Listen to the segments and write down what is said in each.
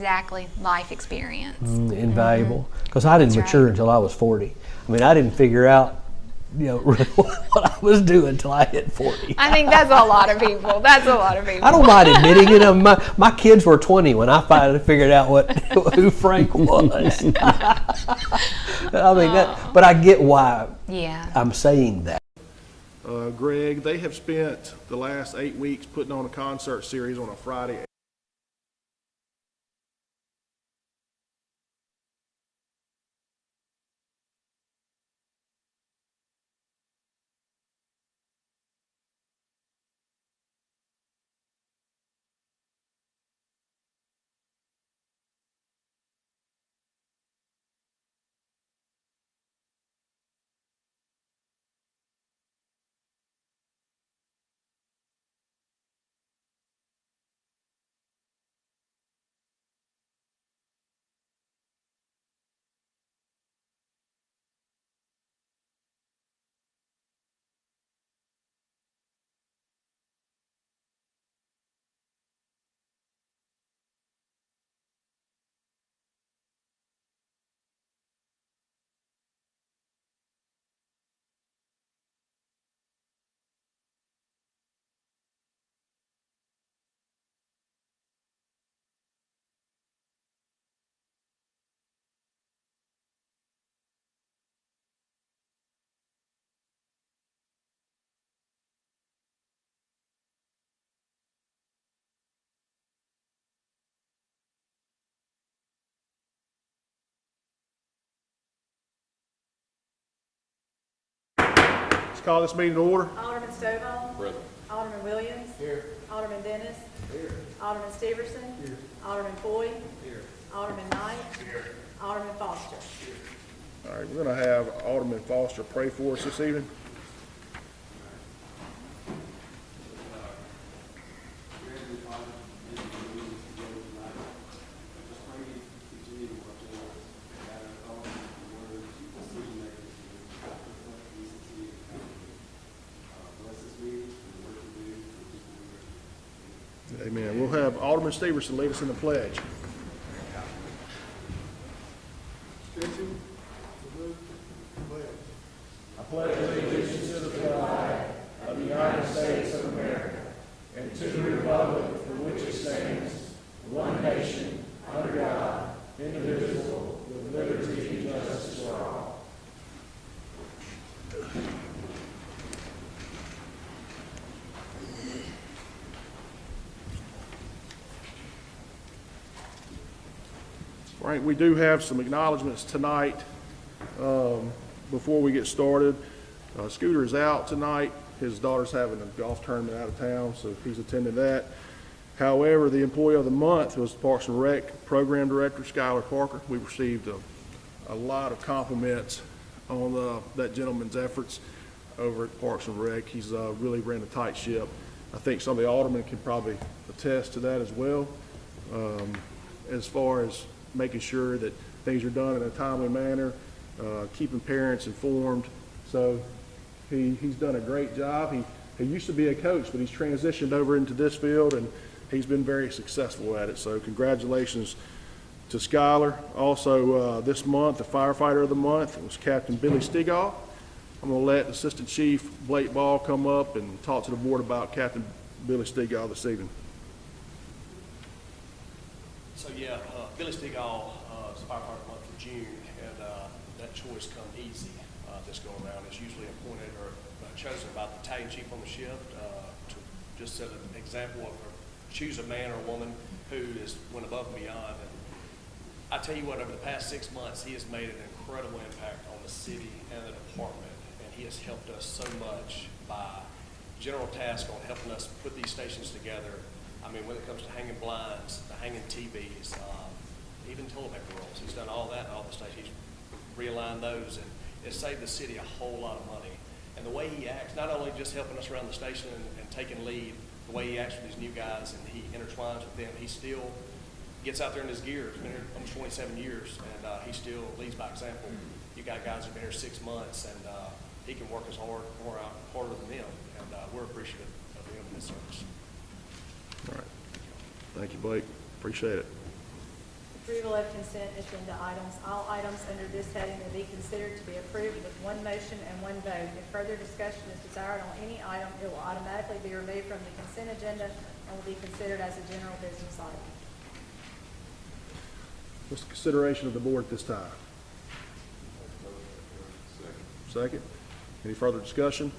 Exactly, life experience. Invaluable. Because I didn't mature until I was 40. I mean, I didn't figure out, really what I was doing until I hit 40. I think that's a lot of people. That's a lot of people. I don't mind admitting it. My kids were 20 when I finally figured out who Frank was. I mean, but I get why I'm saying that. Greg, they have spent the last 8 weeks putting on a concert series on a Friday. Let's call this meeting to order. Alderman Stovall. Present. Alderman Williams. Here. Alderman Dennis. Here. Alderman Steverson. Here. Alderman Boyd. Here. Alderman Knight. Here. Alderman Foster. All right, we're going to have Alderman Foster pray for us this evening. Amen. We'll have Alderman Steverson lead us in the pledge. I pledge allegiance to the flag of the United States of America and to the republic for which it stands, one nation, under God, indivisible, with liberty and justice for all. Frank, we do have some acknowledgments tonight before we get started. Scooter is out tonight. His daughter's having a golf tournament out of town, so he's attending that. However, the Employee of the Month was Parks and Rec Program Director, Skylar Parker. We received a lot of compliments on that gentleman's efforts over at Parks and Rec. He's really ran a tight ship. I think some of the aldermen can probably attest to that as well, as far as making sure that things are done in a timely manner, keeping parents informed. So he's done a great job. He used to be a coach, but he's transitioned over into this field, and he's been very successful at it. So congratulations to Skylar. Also, this month, the Firefighter of the Month was Captain Billy Stigall. I'm going to let Assistant Chief Blake Ball come up and talk to the board about Captain Billy Stigall this evening. So yeah, Billy Stigall is Firefighter Month for June, and that choice come easy this go around. It's usually appointed or chosen by the battalion chief on the shift to just set an example of choose a man or a woman who is went above and beyond. And I tell you what, over the past 6 months, he has made an incredible impact on the city and the department, and he has helped us so much by general task on helping us put these stations together. I mean, when it comes to hanging blinds, the hanging TVs, even toilet paper rolls, he's done all that in all the stations. He's realigned those, and it saved the city a whole lot of money. And the way he acts, not only just helping us around the station and taking lead, the way he acts with these new guys and he intertwines with them, he still gets out there in his gear. He's been here almost 27 years, and he still leads by example. You got guys who've been here 6 months, and he can work as hard or harder than them, and we're appreciative of him and his service. All right. Thank you, Blake. Appreciate it. Approval of consent agenda items. All items under this heading will be considered to be approved with one motion and one vote. If further discussion is desired on any item, it will automatically be removed from the consent agenda and will be considered as a general business item. What's the consideration of the board at this time? Second. Any further discussion?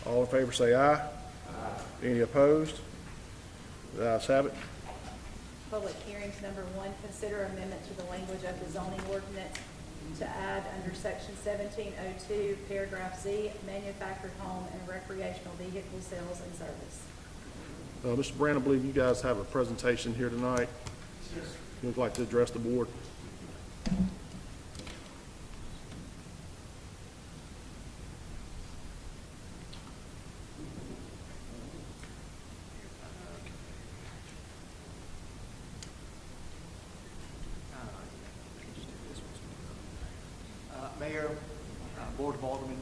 All in favor say aye. Aye. Any opposed? The ayes have it. Public hearings number 1, consider amendment to the language of the zoning ordinance to add under section 1702, paragraph Z, manufactured home and recreational vehicle sales and service. Mr. Brand, I believe you guys have a presentation here tonight. Yes. You would like to address the board? Mayor, Board of Aldermen,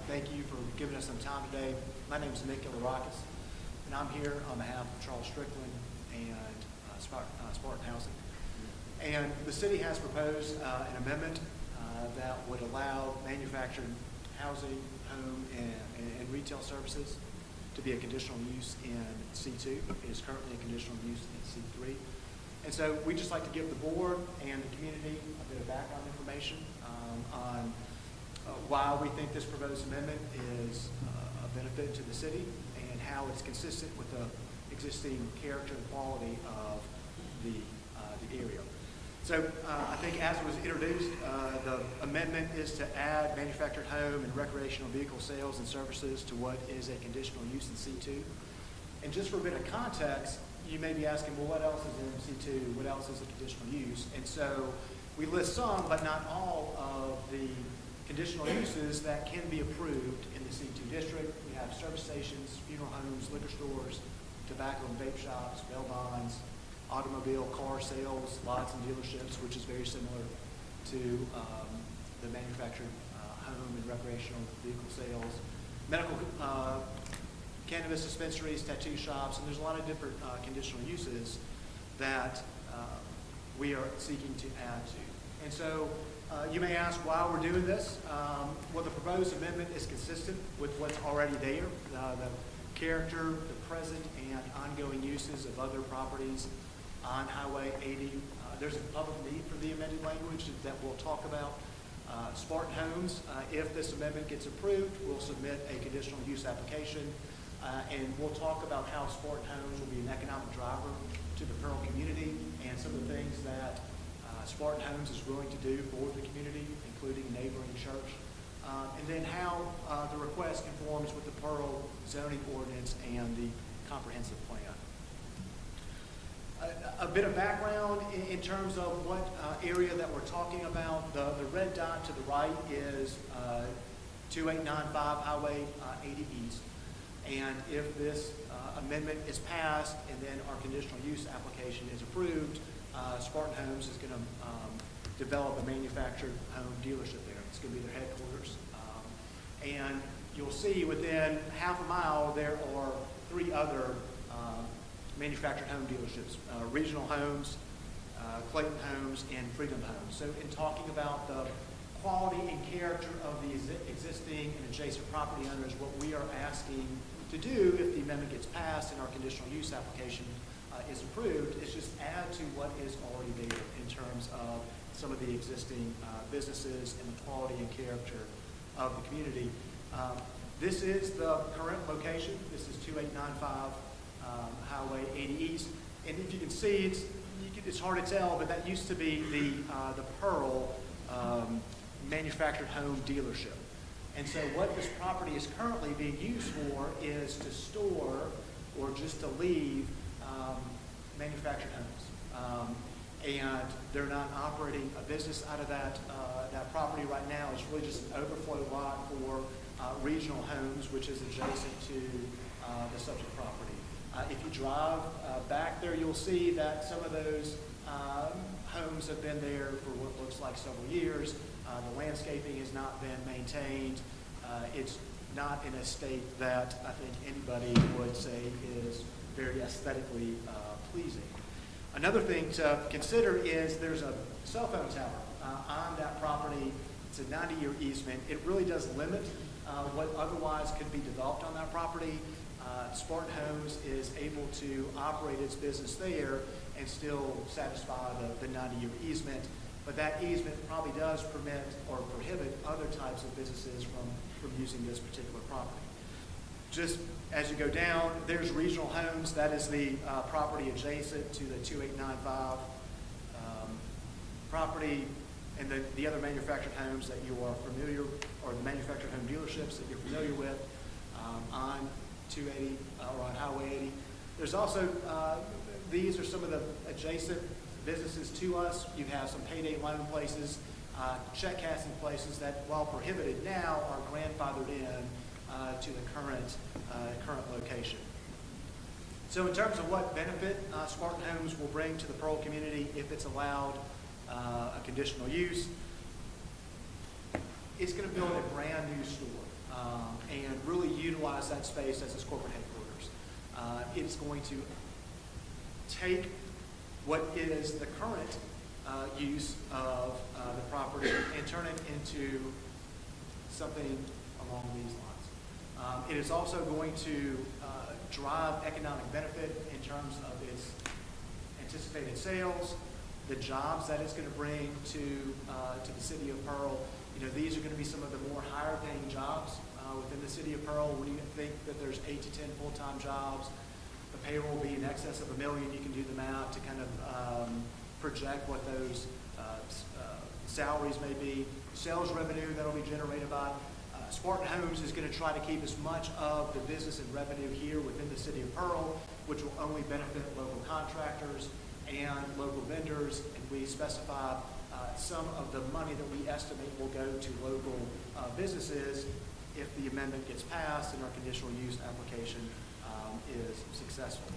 thank you for giving us some time today. My name is Nick Ilarakis, and I'm here on behalf of Charles Strickland and Spartan Housing. And the city has proposed an amendment that would allow manufactured housing, home, and retail services to be a conditional use in C2. It is currently a conditional use in C3. And so we just like to give the board and the community a bit of background information on why we think this proposed amendment is a benefit to the city and how it's consistent with the existing character and quality of the area. So I think as it was introduced, the amendment is to add manufactured home and recreational vehicle sales and services to what is a conditional use in C2. And just for a bit of context, you may be asking, well, what else is in C2? What else is a conditional use? And so we list some, but not all of the conditional uses that can be approved in the C2 district. We have service stations, funeral homes, liquor stores, tobacco and vape shops, bail bonds, automobile car sales, lots and dealerships, which is very similar to the manufactured home and recreational vehicle sales, medical cannabis dispensaries, tattoo shops, and there's a lot of different conditional uses that we are seeking to add to. And so you may ask why we're doing this. Well, the proposed amendment is consistent with what's already there, the character, the present, and ongoing uses of other properties on Highway 80. There's a public need for the amended language that we'll talk about. Spartan Homes, if this amendment gets approved, we'll submit a conditional use application. And we'll talk about how Spartan Homes will be an economic driver to the Pearl community and some of the things that Spartan Homes is willing to do for the community, including a neighboring church. And then how the request conforms with the Pearl zoning ordinance and the comprehensive plan. A bit of background in terms of what area that we're talking about. The red dot to the right is 2895 Highway 80 East. And if this amendment is passed and then our conditional use application is approved, Spartan Homes is going to develop a manufactured home dealership there. It's going to be their headquarters. And you'll see within half a mile there are 3 other manufactured home dealerships, Regional Homes, Clayton Homes, and Freedom Homes. So in talking about the quality and character of the existing and adjacent property owners, what we are asking to do if the amendment gets passed and our conditional use application is approved is just add to what is already there in terms of some of the existing businesses and the quality and character of the community. This is the current location. This is 2895 Highway 80 East. And if you can see, it's hard to tell, but that used to be the Pearl manufactured home dealership. And so what this property is currently being used for is to store or just to leave manufactured homes. And they're not operating a business out of that property right now. It's really just an overflow lot for Regional Homes, which is adjacent to the subject property. If you drive back there, you'll see that some of those homes have been there for what looks like several years. The landscaping has not been maintained. It's not in a state that I think anybody would say is very aesthetically pleasing. Another thing to consider is there's a cell phone tower on that property. It's a 90-year easement. It really does limit what otherwise could be developed on that property. Spartan Homes is able to operate its business there and still satisfy the 90-year easement, but that easement probably does permit or prohibit other types of businesses from using this particular property. Just as you go down, there's Regional Homes. That is the property adjacent to the 2895 property, and the other manufactured homes that you are familiar, or the manufactured home dealerships that you're familiar with on 280 or on Highway 80. There's also, these are some of the adjacent businesses to us. You have some payday loan places, check cashing places that, while prohibited now, are grandfathered in to the current location. So in terms of what benefit Spartan Homes will bring to the Pearl community if it's allowed a conditional use, it's going to build a brand new store and really utilize that space as its corporate headquarters. It's going to take what is the current use of the property and turn it into something along these lines. It is also going to drive economic benefit in terms of its anticipated sales, the jobs that it's going to bring to the city of Pearl. You know, these are going to be some of the more higher paying jobs within the city of Pearl. When you think that there's 8 to 10 full-time jobs, the payroll will be in excess of $1 million. You can do the math to kind of project what those salaries may be. Sales revenue that will be generated by Spartan Homes is going to try to keep as much of the business and revenue here within the city of Pearl, which will only benefit local contractors and local vendors. And we specify some of the money that we estimate will go to local businesses if the amendment gets passed and our conditional use application is successful.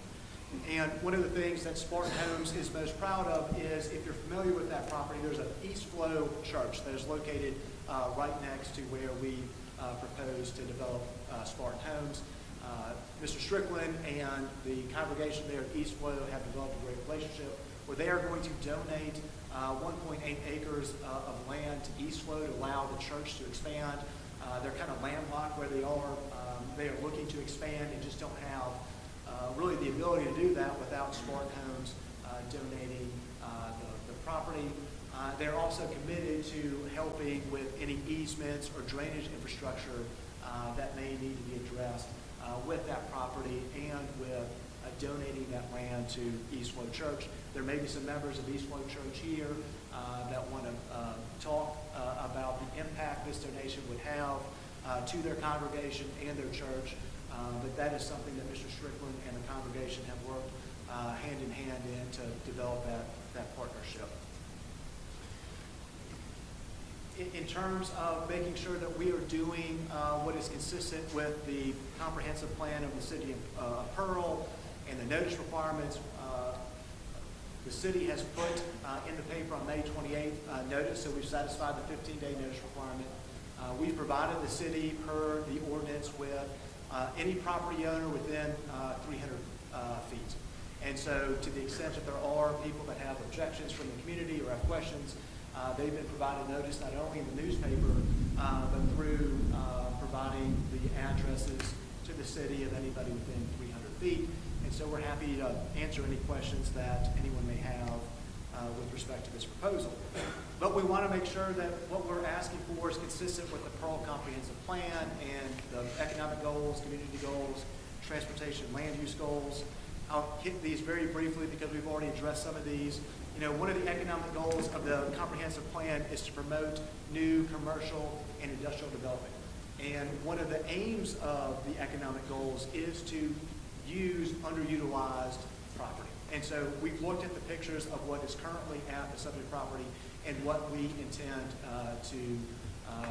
And one of the things that Spartan Homes is most proud of is, if you're familiar with that property, there's an East Flow Church that is located right next to where we propose to develop Spartan Homes. Mr. Strickland and the congregation there at East Flow have developed a great relationship where they are going to donate 1.8 acres of land to East Flow to allow the church to expand. They're kind of landlocked where they are. They are looking to expand and just don't have really the ability to do that without Spartan Homes donating the property. They're also committed to helping with any easements or drainage infrastructure that may need to be addressed with that property and with donating that land to East Flow Church. There may be some members of East Flow Church here that want to talk about the impact this donation would have to their congregation and their church. But that is something that Mr. Strickland and the congregation have worked hand in hand in to develop that partnership. In terms of making sure that we are doing what is consistent with the comprehensive plan of the city of Pearl and the notice requirements, the city has put in the paper on May 28th notice, so we've satisfied the 15-day notice requirement. We've provided the city per the ordinance with any property owner within 300 feet. And so to the extent that there are people that have objections from the community or have questions, they've been provided notice not only in the newspaper, but through providing the addresses to the city of anybody within 300 feet. And so we're happy to answer any questions that anyone may have with respect to this proposal. But we want to make sure that what we're asking for is consistent with the Pearl Comprehensive Plan and the economic goals, community goals, transportation, land use goals. I'll hit these very briefly because we've already addressed some of these. You know, one of the economic goals of the comprehensive plan is to promote new commercial and industrial development. And one of the aims of the economic goals is to use underutilized property. And so we've looked at the pictures of what is currently at the subject property and what we intend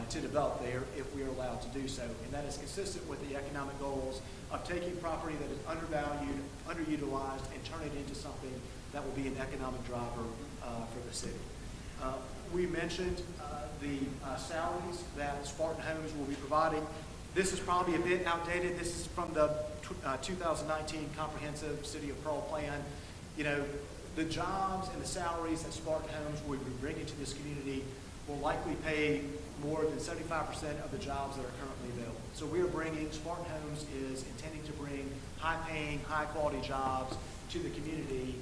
to develop there if we are allowed to do so. And that is consistent with the economic goals of taking property that is undervalued, underutilized, and turn it into something that will be an economic driver for the city. We mentioned the salaries that Spartan Homes will be providing. This is probably a bit outdated. This is from the 2019 Comprehensive City of Pearl Plan. You know, the jobs and the salaries that Spartan Homes will be bringing to this community will likely pay more than 75% of the jobs that are currently available. So Spartan Homes is intending to bring high-paying, high-quality jobs to the community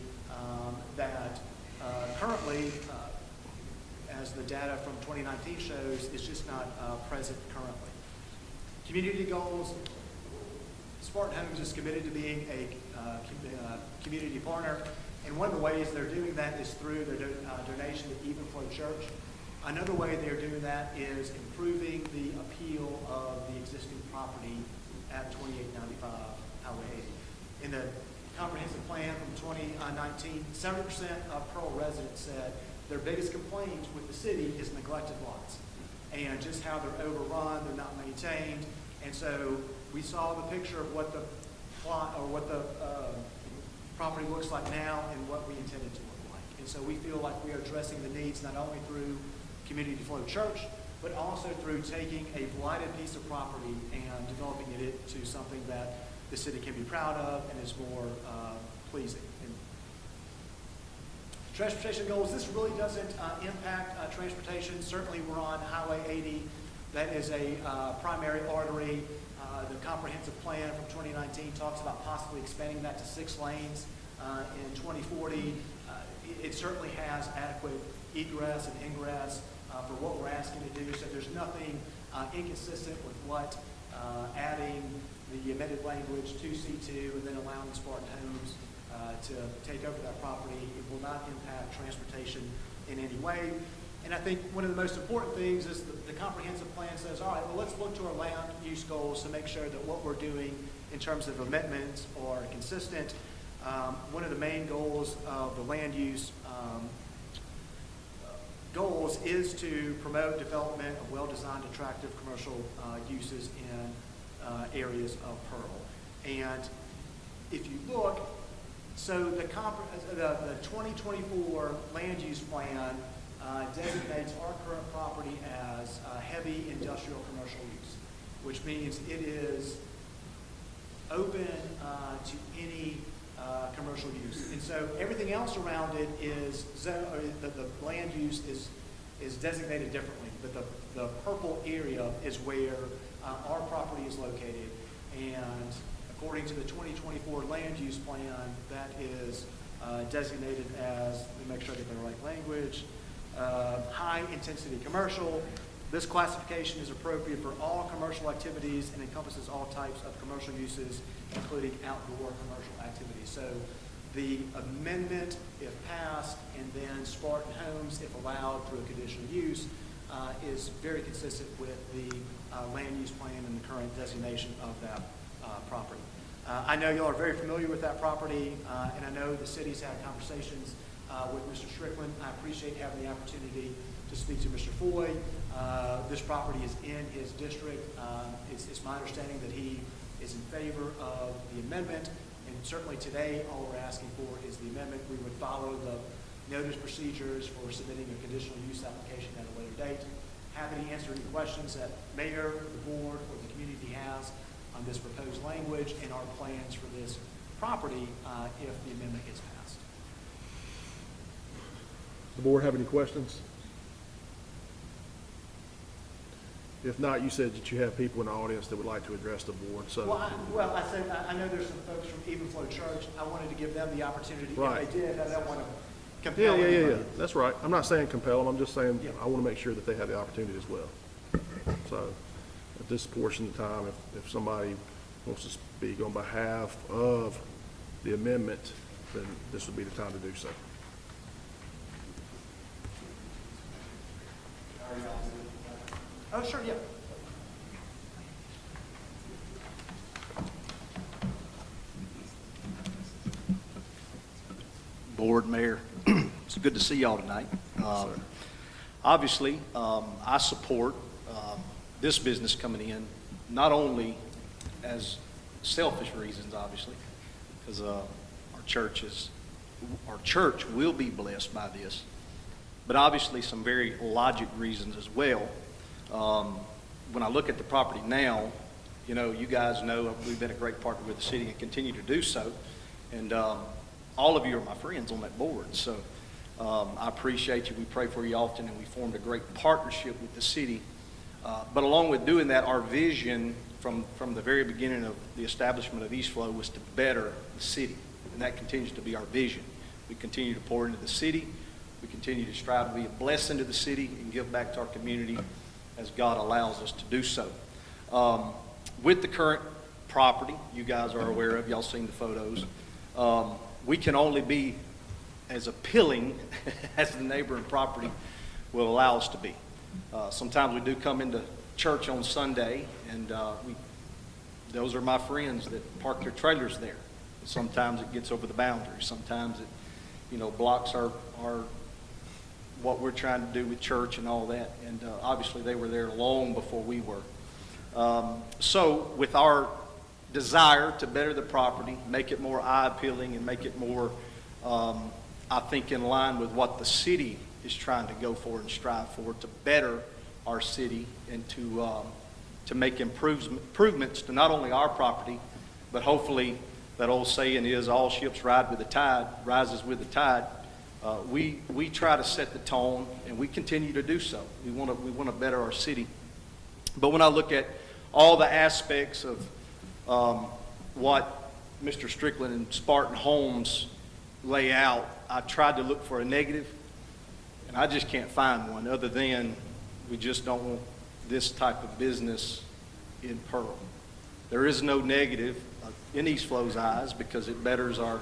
that currently, as the data from 2019 shows, is just not present currently. Community goals. Spartan Homes is committed to being a community partner, and one of the ways they're doing that is through their donation to Even Flow Church. Another way they're doing that is improving the appeal of the existing property at 2895 Highway 80. In the comprehensive plan from 2019, 70% of Pearl residents said their biggest complaint with the city is neglected lots and just how they're overrun, they're not maintained. And so we saw the picture of what the plot or what the property looks like now and what we intended to look like. And so we feel like we are addressing the needs not only through Community Flow Church, but also through taking a blighted piece of property and developing it into something that the city can be proud of and is more pleasing. And transportation goals, this really doesn't impact transportation. Certainly we're on Highway 80. That is a primary artery. The comprehensive plan from 2019 talks about possibly expanding that to 6 lanes in 2040. It certainly has adequate egress and ingress for what we're asking to do. So there's nothing inconsistent with what adding the amended language to C2 and then allowing Spartan Homes to take over that property. It will not impact transportation in any way. And I think one of the most important things is the comprehensive plan says, all right, well, let's look to our land use goals to make sure that what we're doing in terms of amendments are consistent. One of the main goals of the land use goals is to promote development of well-designed, attractive commercial uses in areas of Pearl. And if you look, so the 2024 land use plan designates our current property as heavy industrial commercial use, which means it is open to any commercial use. And so everything else around it is, the land use is designated differently, but the purple area is where our property is located. And according to the 2024 land use plan, that is designated as, let me make sure I get the right language, high intensity commercial. This classification is appropriate for all commercial activities and encompasses all types of commercial uses, including outdoor commercial activities. So the amendment, if passed, and then Spartan Homes, if allowed through a conditional use, is very consistent with the land use plan and the current designation of that property. I know y'all are very familiar with that property, and I know the city's had conversations with Mr. Strickland. I appreciate having the opportunity to speak to Mr. Foy. This property is in his district. It's my understanding that he is in favor of the amendment, and certainly today all we're asking for is the amendment. We would follow the notice procedures for submitting a conditional use application at a later date. Happy to answer any questions that mayor, the board, or the community has on this proposed language and our plans for this property if the amendment gets passed. Does the board have any questions? If not, you said that you have people in the audience that would like to address the board. So, well, I said I know there's some folks from Even Flow Church. I wanted to give them the opportunity. Right. If they did, I don't want to compel them. Yeah. That's right. I'm not saying compel them. I'm just saying I want to make sure that they have the opportunity as well. So, at this portion of time, if somebody wants to speak on behalf of the amendment, then this would be the time to do so. Oh, sure, yeah. Board, Mayor, it's good to see y'all tonight. Obviously, I support this business coming in, not only as selfish reasons, obviously, because our church will be blessed by this, but obviously some very logic reasons as well. When I look at the property now, you know, you guys know we've been a great partner with the city and continue to do so. And all of you are my friends on that board. So I appreciate you. We pray for you often, and we formed a great partnership with the city. But along with doing that, our vision from the very beginning of the establishment of East Flow was to better the city, and that continues to be our vision. We continue to pour into the city. We continue to strive to be a blessing to the city and give back to our community as God allows us to do so. With the current property you guys are aware of, y'all seen the photos, we can only be as appealing as the neighboring property will allow us to be. Sometimes we do come into church on Sunday, and those are my friends that park their trailers there. Sometimes it gets over the boundary. Sometimes it, blocks our what we're trying to do with church and all that. And obviously they were there long before we were. So with our desire to better the property, make it more eye-appealing, and make it more, I think, in line with what the city is trying to go for and strive for, to better our city and to make improvements to not only our property, but hopefully that old saying is, all ships ride with the tide, rises with the tide. We try to set the tone, and we continue to do so. We want to better our city. But when I look at all the aspects of what Mr. Strickland and Spartan Homes lay out, I tried to look for a negative, and I just can't find one, other than we just don't want this type of business in Pearl. There is no negative in East Flow's eyes, because it betters our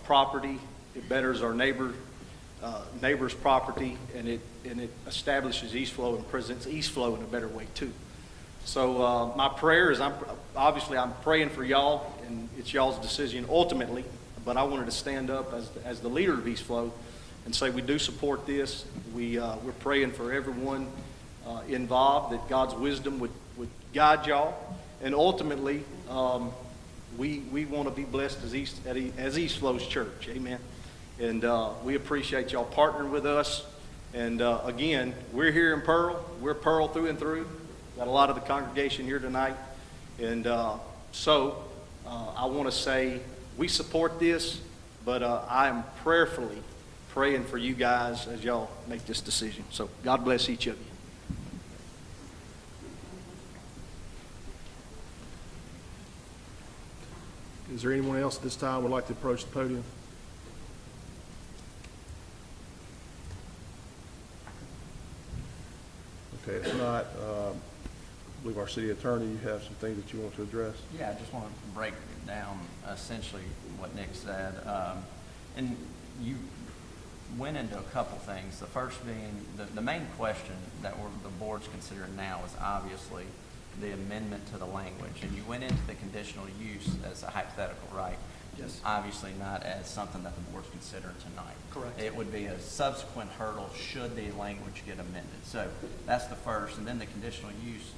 property, it betters our neighbor's property, and it establishes East Flow and presents East Flow in a better way too. So my prayer is, I'm praying for y'all, and it's y'all's decision ultimately, but I wanted to stand up as the leader of East Flow and say we do support this. We're praying for everyone involved, that God's wisdom would guide y'all, and ultimately we want to be blessed as East Flow's church. Amen. And we appreciate y'all partnering with us. And again, we're here in Pearl. We're Pearl through and through. Got a lot of the congregation here tonight. And so I want to say we support this, but I am prayerfully praying for you guys as y'all make this decision. So God bless each of you. Is there anyone else at this time who would like to approach the podium? Okay, if not, I believe our city attorney, you have some things that you want to address. Yeah, I just want to break down essentially what Nick said. And you went into a couple things. The first being the main question that the board's considering now is obviously the amendment to the language. And you went into the conditional use as a hypothetical, right? Yes. Obviously not as something that the board's considering tonight. Correct. It would be a subsequent hurdle should the language get amended. So that's the first. And then the conditional use,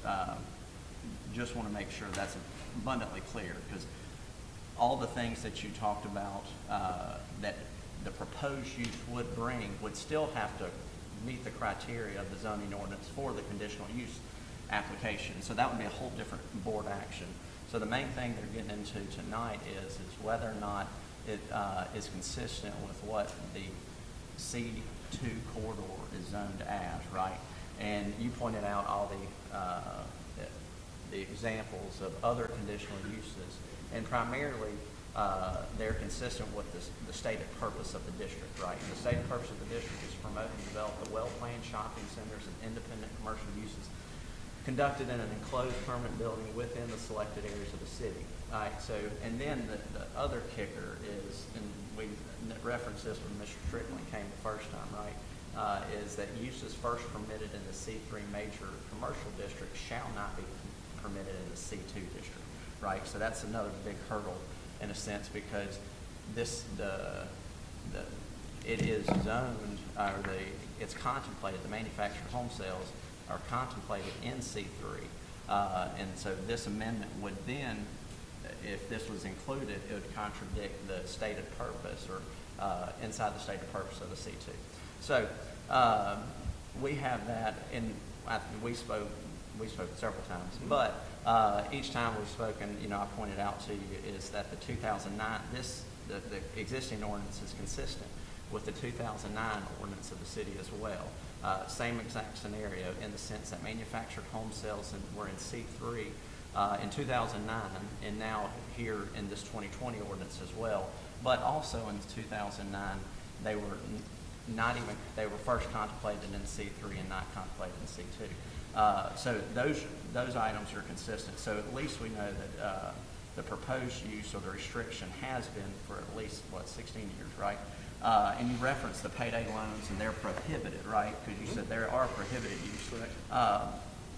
just want to make sure that's abundantly clear, because all the things that you talked about that the proposed use would bring would still have to meet the criteria of the zoning ordinance for the conditional use application. So that would be a whole different board action. So the main thing they're getting into tonight is whether or not it is consistent with what the C2 corridor is zoned as, right? And you pointed out all the examples of other conditional uses, and primarily they're consistent with the stated purpose of the district, right? And the stated purpose of the district is to promote and develop the well-planned shopping centers and independent commercial uses conducted in an enclosed permanent building within the selected areas of the city. All right, so, and then the other kicker is, and we referenced this when Mr. Strickland came the first time, right, is that uses first permitted in the C3 major commercial district shall not be permitted in the C2 district, right? So that's another big hurdle in a sense, because it is zoned, it's contemplated, the manufactured home sales are contemplated in C3. And so this amendment would then, if this was included, it would contradict the stated purpose, or inside the stated purpose of the C2. So we have that, and we spoke several times, but each time we've spoken, I pointed out to you is that the 2009, this the existing ordinance is consistent with the 2009 ordinance of the city as well. Same exact scenario in the sense that manufactured home sales were in C3 in 2009, and now here in this 2020 ordinance as well. But also in 2009, they were first contemplated in C3 and not contemplated in C2. So those items are consistent. So at least we know that the proposed use or the restriction has been for at least 16 years, right? And you referenced the payday loans, and they're prohibited, right? Because you said there are prohibited use.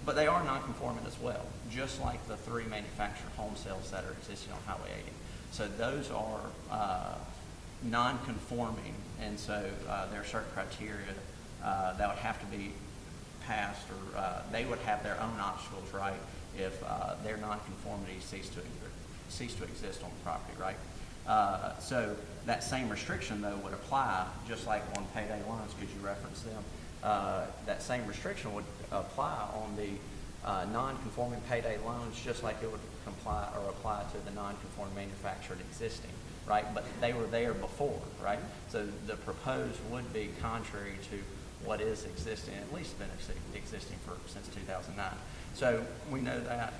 But they are non-conforming as well, just like the 3 manufactured home sales that are existing on Highway 80. So those are non-conforming, and so there are certain criteria that would have to be passed, or they would have their own obstacles, right, if their non-conformity ceased to exist on the property, right? So that same restriction, though, would apply just like on payday loans, because you referenced them. That same restriction would apply on the non-conforming payday loans, just like it would apply to the non-conforming manufactured existing, right? But they were there before, right? So the proposed would be contrary to what is existing, at least been existing since 2009. So we know that.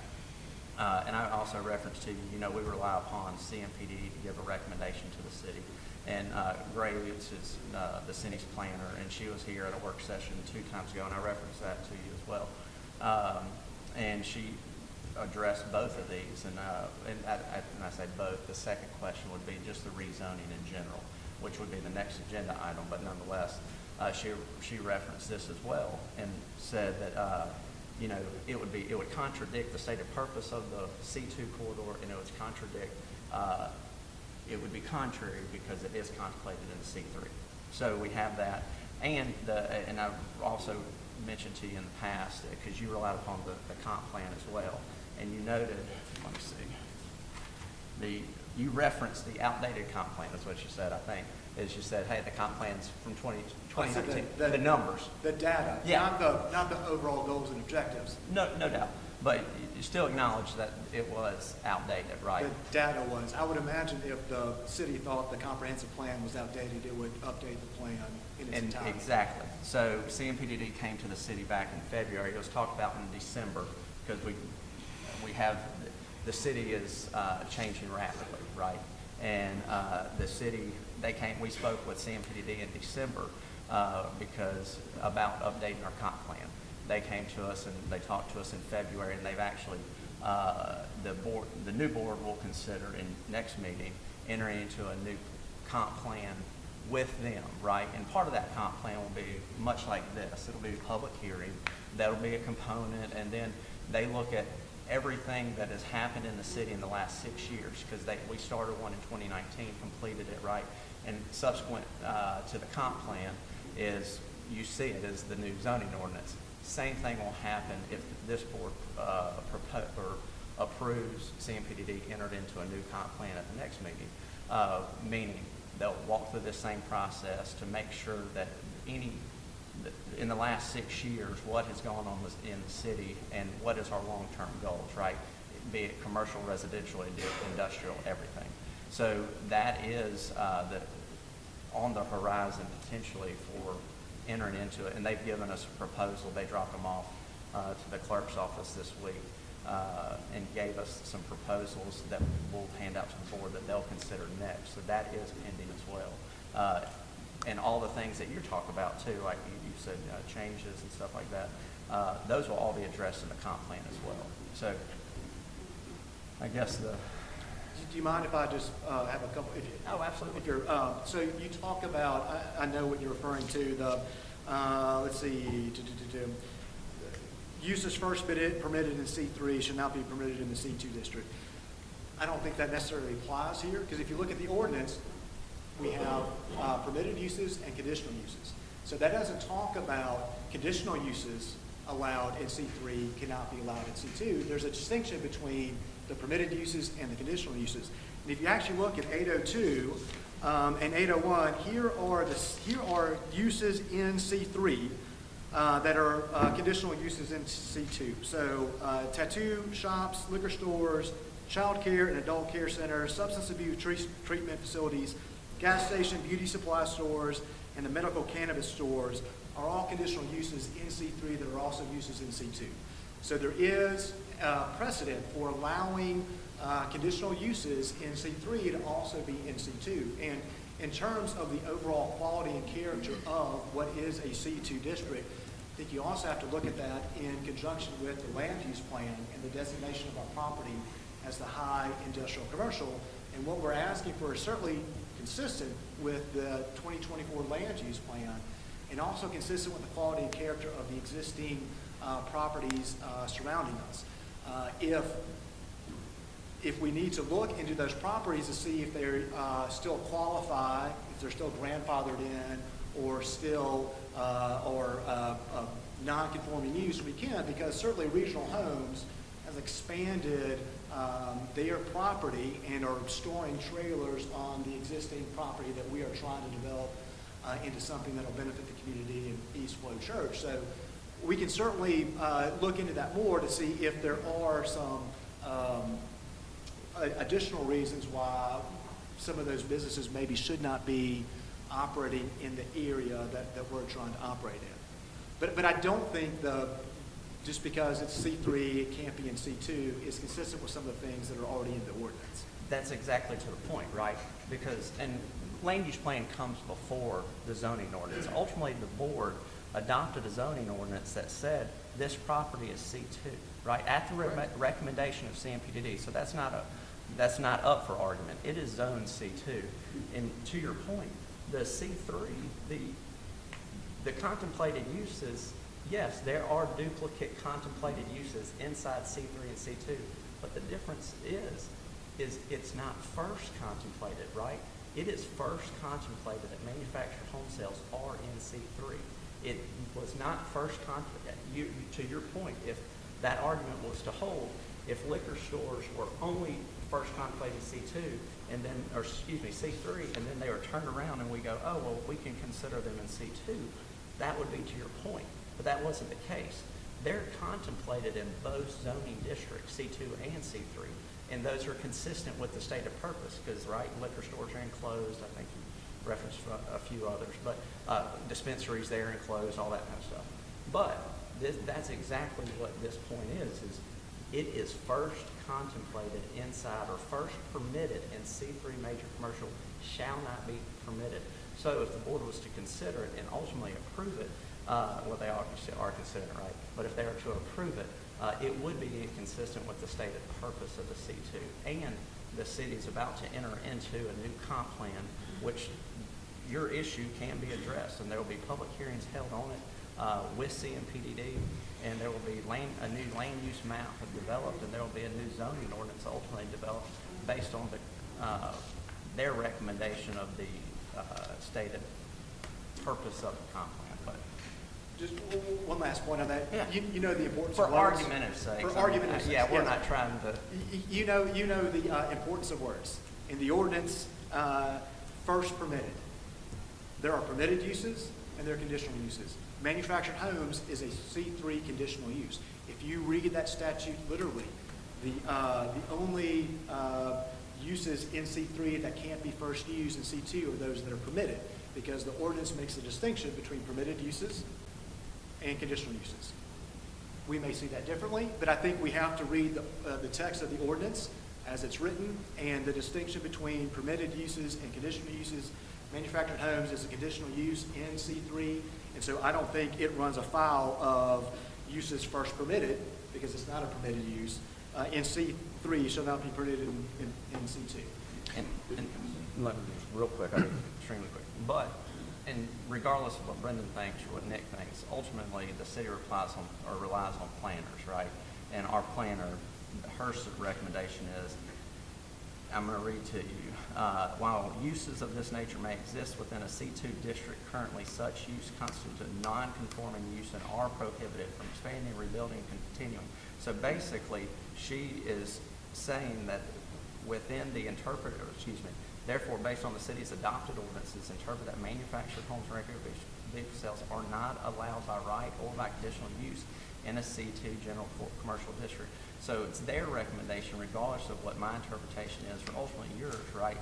And I also referenced to you, we rely upon CMPD to give a recommendation to the city. And Graves is the city's planner, and she was here at a work session 2 times ago, and I referenced that to you as well. And she addressed both of these, and I say both. The second question would be just the rezoning in general, which would be the next agenda item, but nonetheless, she referenced this as well and said that it would contradict the stated purpose of the C2 corridor, and it would be contrary because it is contemplated in the C3. So we have that, and I've also mentioned to you in the past, because you relied upon the comp plan as well, and you noted, let me see, you referenced the outdated comp plan, that's what you said, I think, is you said, hey, the comp plan's from 2019, the numbers. The data, yeah. not the overall goals and objectives. No doubt. But you still acknowledge that it was outdated, right? The data was. I would imagine if the city thought the comprehensive plan was outdated, it would update the plan in its entirety. Exactly. So CMPDD came to the city back in February. It was talked about in December because we have, the city is changing rapidly, right? And the city, we spoke with CMPDD in December because about updating our comp plan. They came to us and they talked to us in February, and they've actually, the new board will consider in next meeting entering into a new comp plan with them, right? And part of that comp plan will be much like this. It'll be a public hearing. That'll be a component, and then they look at everything that has happened in the city in the last 6 years, because we started one in 2019, completed it, right? And subsequent to the comp plan is, you see it as the new zoning ordinance. Same thing will happen if this board approves CMPDD entered into a new comp plan at the next meeting, meaning they'll walk through this same process to make sure that in the last 6 years, what has gone on in the city and what is our long-term goals, right? Be it commercial, residential, industrial, everything. So that is on the horizon potentially for entering into it, and they've given us a proposal. They dropped them off to the clerk's office this week and gave us some proposals that we'll hand out to the board that they'll consider next. So that is pending as well. And all the things that you're talking about too, like you said, changes and stuff like that, those will all be addressed in the comp plan as well. So I guess Do you mind if I just have a couple? Oh, absolutely. So you talk about, I know what you're referring to, the, let's see, uses first permitted in C3 should not be permitted in the C2 district. I don't think that necessarily applies here, because if you look at the ordinance, we have permitted uses and conditional uses. So that doesn't talk about conditional uses allowed in C3 cannot be allowed in C2. There's a distinction between the permitted uses and the conditional uses. And if you actually look at 802 and 801, here are uses in C3 that are conditional uses in C2. So tattoo shops, liquor stores, child care and adult care centers, substance abuse treatment facilities, gas station, beauty supply stores, and the medical cannabis stores are all conditional uses in C3 that are also uses in C2. So there is precedent for allowing conditional uses in C3 to also be in C2. And in terms of the overall quality and character of what is a C2 district, I think you also have to look at that in conjunction with the land use plan and the designation of our property as the high industrial commercial. And what we're asking for is certainly consistent with the 2024 land use plan and also consistent with the quality and character of the existing properties surrounding us. If we need to look into those properties to see if they're still qualify, if they're still grandfathered in, or still non-conforming use, we can, because certainly Regional Homes has expanded their property and are storing trailers on the existing property that we are trying to develop into something that will benefit the community in East Flow Church. So we can certainly look into that more to see if there are some additional reasons why some of those businesses maybe should not be operating in the area that we're trying to operate in. But I don't think just because it's C3, it can't be in C2, is consistent with some of the things that are already in the ordinance. That's exactly to the point, right? Because, and land use plan comes before the zoning ordinance. Ultimately, the board adopted a zoning ordinance that said this property is C2, right? At the recommendation of CMPDD. So that's not up for argument. It is zone C2. And to your point, the C3, the contemplated uses, yes, there are duplicate contemplated uses inside C3 and C2, but the difference is it's not first contemplated, right? It is first contemplated that manufactured home sales are in C3. It was not first contemplated. To your point, if that argument was to hold, if liquor stores were only first contemplated C2 and then, or excuse me, C3, and then they were turned around and we go, oh, well, we can consider them in C2, that would be to your point. But that wasn't the case. They're contemplated in both zoning districts, C2 and C3, and those are consistent with the stated purpose because, right, liquor stores are enclosed. I think you referenced a few others, but dispensaries there enclosed, all that kind of stuff. But that's exactly what this point is it is first contemplated inside or first permitted in C3 major commercial shall not be permitted. So if the board was to consider it and ultimately approve it, well, they obviously are considering it, right? But if they were to approve it, it would be inconsistent with the stated purpose of the C2. And the city is about to enter into a new comp plan, which your issue can be addressed, and there will be public hearings held on it with CMPDD, and there will be a new land use map developed, and there will be a new zoning ordinance ultimately developed based on their recommendation of the stated purpose of the comp plan. But just one last point on that. Yeah. You know the importance for of words. argumentative sake. For argumentative sake. Yeah, we're not trying to. You know the importance of words. In the ordinance, first permitted. There are permitted uses and there are conditional uses. Manufactured homes is a C3 conditional use. If you read that statute literally, the only uses in C3 that can't be first used in C2 are those that are permitted, because the ordinance makes a distinction between permitted uses and conditional uses. We may see that differently, but I think we have to read the text of the ordinance as it's written and the distinction between permitted uses and conditional uses. Manufactured homes is a conditional use in C3, and so I don't think it runs afoul of uses first permitted, because it's not a permitted use. In C3 shall not be permitted in C2. And look, real quick, I'll be extremely quick. But, and regardless of what Brendan thinks or what Nick thinks, ultimately the city relies on planners, right? And our planner, her recommendation is, I'm going to read to you, while uses of this nature may exist within a C2 district currently, such use constitutes a non-conforming use and are prohibited from expanding, rebuilding, and continuing. So basically, she is saying that within the therefore, based on the city's adopted ordinances, interpret that manufactured homes and recreational vehicle sales are not allowed by right or by conditional use in a C2 general commercial district. So it's their recommendation, regardless of what my interpretation is, or ultimately yours, right?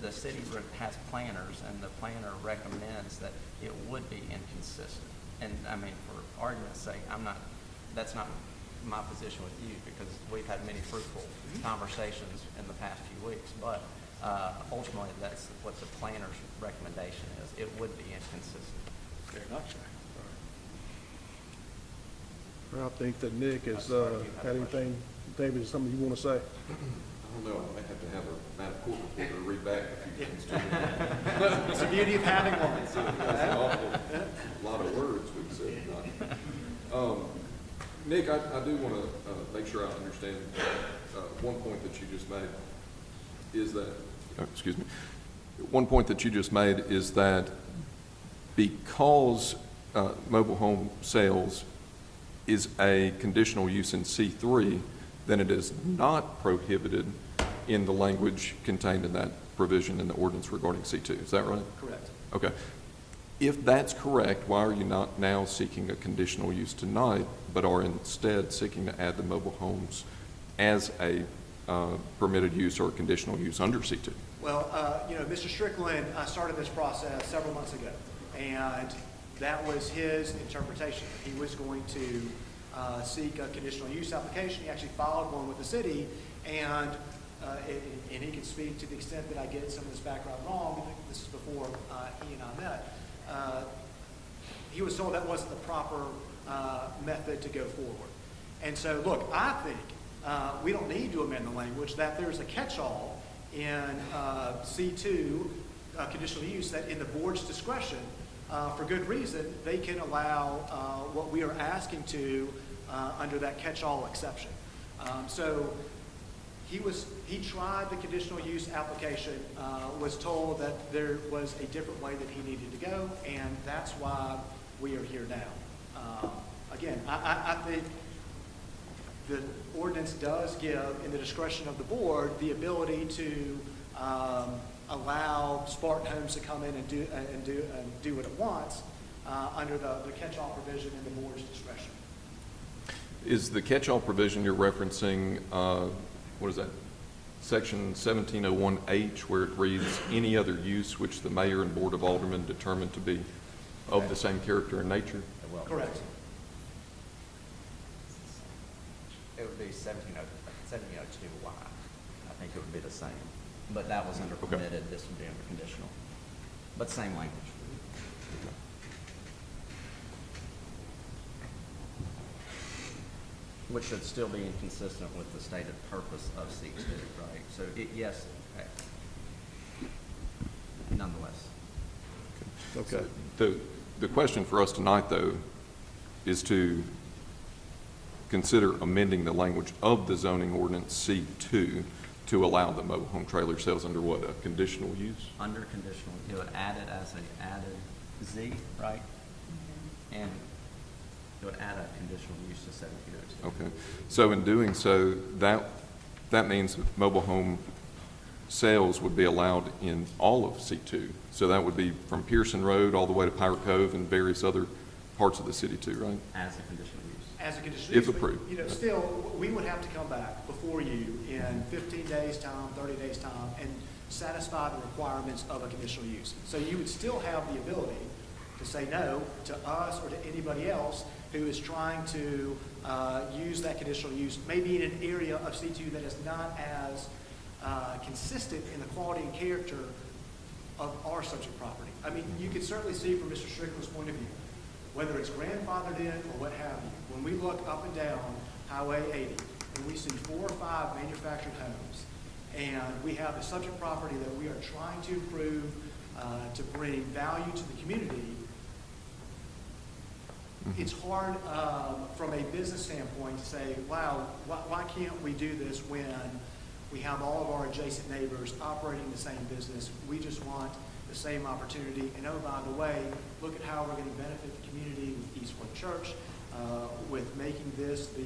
The city has planners, and the planner recommends that it would be inconsistent. And I mean, for argument's sake, that's not my position with you, because we've had many fruitful conversations in the past few weeks, but ultimately that's what the planner's recommendation is. It would be inconsistent. Very much so. I think that Nick has had anything, David, is something you want to say? I don't know, I may have to have a Matt Court reporter to read back a few things to me. It's the beauty of having one. That's an awful lot of words we've said tonight. Nick, I do want to make sure I understand one point that you just made is that, excuse me, one point that you just made is that because mobile home sales is a conditional use in C3, then it is not prohibited in the language contained in that provision in the ordinance regarding C2. Is that right? Correct. Okay. If that's correct, why are you not now seeking a conditional use tonight, but are instead seeking to add the mobile homes as a permitted use or conditional use under C2? Well, Mr. Strickland started this process several months ago, and that was his interpretation. He was going to seek a conditional use application. He actually filed one with the city, and he can speak to the extent that I get some of this background wrong. This is before he and I met. He was told that wasn't the proper method to go forward. And so, look, I think we don't need to amend the language, that there's a catch-all in C2 conditional use that in the board's discretion, for good reason, they can allow what we are asking to under that catch-all exception. So he tried the conditional use application, was told that there was a different way that he needed to go, and that's why we are here now. Again, I think the ordinance does give, in the discretion of the board, the ability to allow Spartan Homes to come in and do what it wants under the catch-all provision in the board's discretion. Is the catch-all provision you're referencing, what is that, section 1701H, where it reads, any other use which the mayor and board of aldermen determine to be of the same character and nature? Correct. It would be 1702Y. I think it would be the same. But that was under permitted, this would be under conditional. But same language. Which should still be inconsistent with the stated purpose of C2, right? So, yes, nonetheless. Okay. The question for us tonight, though, is to consider amending the language of the zoning ordinance C2 to allow the mobile home trailer sales under what, a conditional use? Under conditional, it would add it as an added Z, right? And it would add a conditional use to 1702. Okay. So in doing so, that means mobile home sales would be allowed in all of C2. So that would be from Pearson Road all the way to Pirate Cove and various other parts of the city too, right? As a conditional use. As a conditional If use. approved. But, still, we would have to come back before you in 15 days' time, 30 days' time, and satisfy the requirements of a conditional use. So you would still have the ability to say no to us or to anybody else who is trying to use that conditional use, maybe in an area of C2 that is not as consistent in the quality and character of our subject property. I mean, you can certainly see from Mr. Strickland's point of view, whether it's grandfathered in or what have you, when we look up and down Highway 80 and we see 4 or 5 manufactured homes, and we have the subject property that we are trying to improve to bring value to the community, it's hard from a business standpoint to say, wow, why can't we do this when we have all of our adjacent neighbors operating the same business? We just want the same opportunity. And oh, by the way, look at how we're going to benefit the community with Eastwood Church, with making this the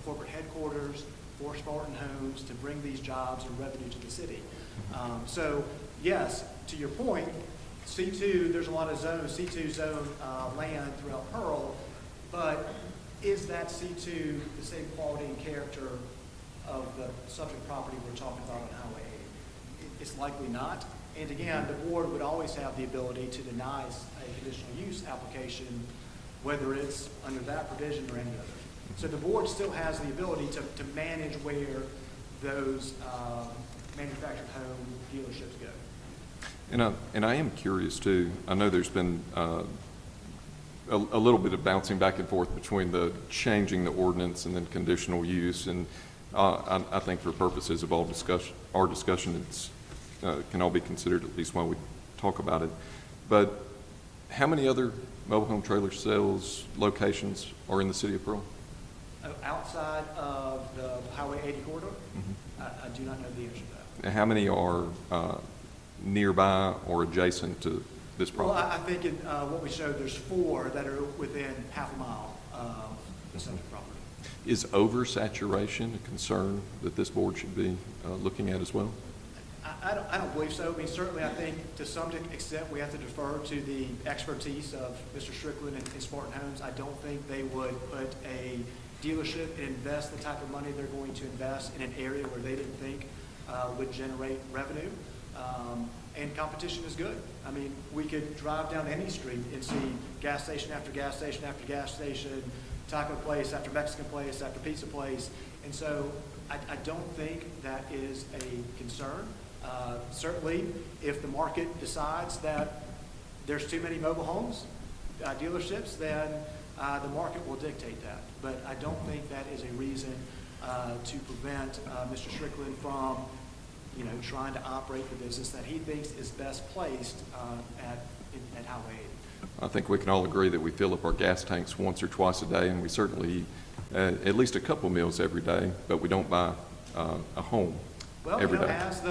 corporate headquarters for Spartan Homes to bring these jobs and revenue to the city. So yes, to your point, C2, there's a lot of zones, C2 zone land throughout Pearl, but is that C2 the same quality and character of the subject property we're talking about on Highway 80? It's likely not. And again, the board would always have the ability to deny a conditional use application, whether it's under that provision or any other. So the board still has the ability to manage where those manufactured home dealerships go. And I am curious too. I know there's been a little bit of bouncing back and forth between the changing the ordinance and then conditional use. And I think for purposes of our discussion, it's can all be considered at least while we talk about it. But how many other mobile home trailer sales locations are in the city of Pearl? Outside of the Highway 80 corridor? Mm-hmm. I do not know the answer to that. How many are nearby or adjacent to this property? Well, I think in what we showed, there's 4 that are within half a mile of the subject property. Is oversaturation a concern that this board should be looking at as well? I don't believe so. I mean, certainly I think to some extent we have to defer to the expertise of Mr. Strickland and Spartan Homes. I don't think they would put a dealership and invest the type of money they're going to invest in an area where they didn't think would generate revenue. And competition is good. I mean, we could drive down any street and see gas station after gas station after gas station, taco place after Mexican place after pizza place. And so I don't think that is a concern. Certainly, if the market decides that there's too many mobile homes, dealerships, then the market will dictate that. But I don't think that is a reason to prevent Mr. Strickland from, trying to operate the business that he thinks is best placed at Highway 80. I think we can all agree that we fill up our gas tanks once or twice a day, and we certainly eat at least a couple meals every day, but we don't buy a home every day. As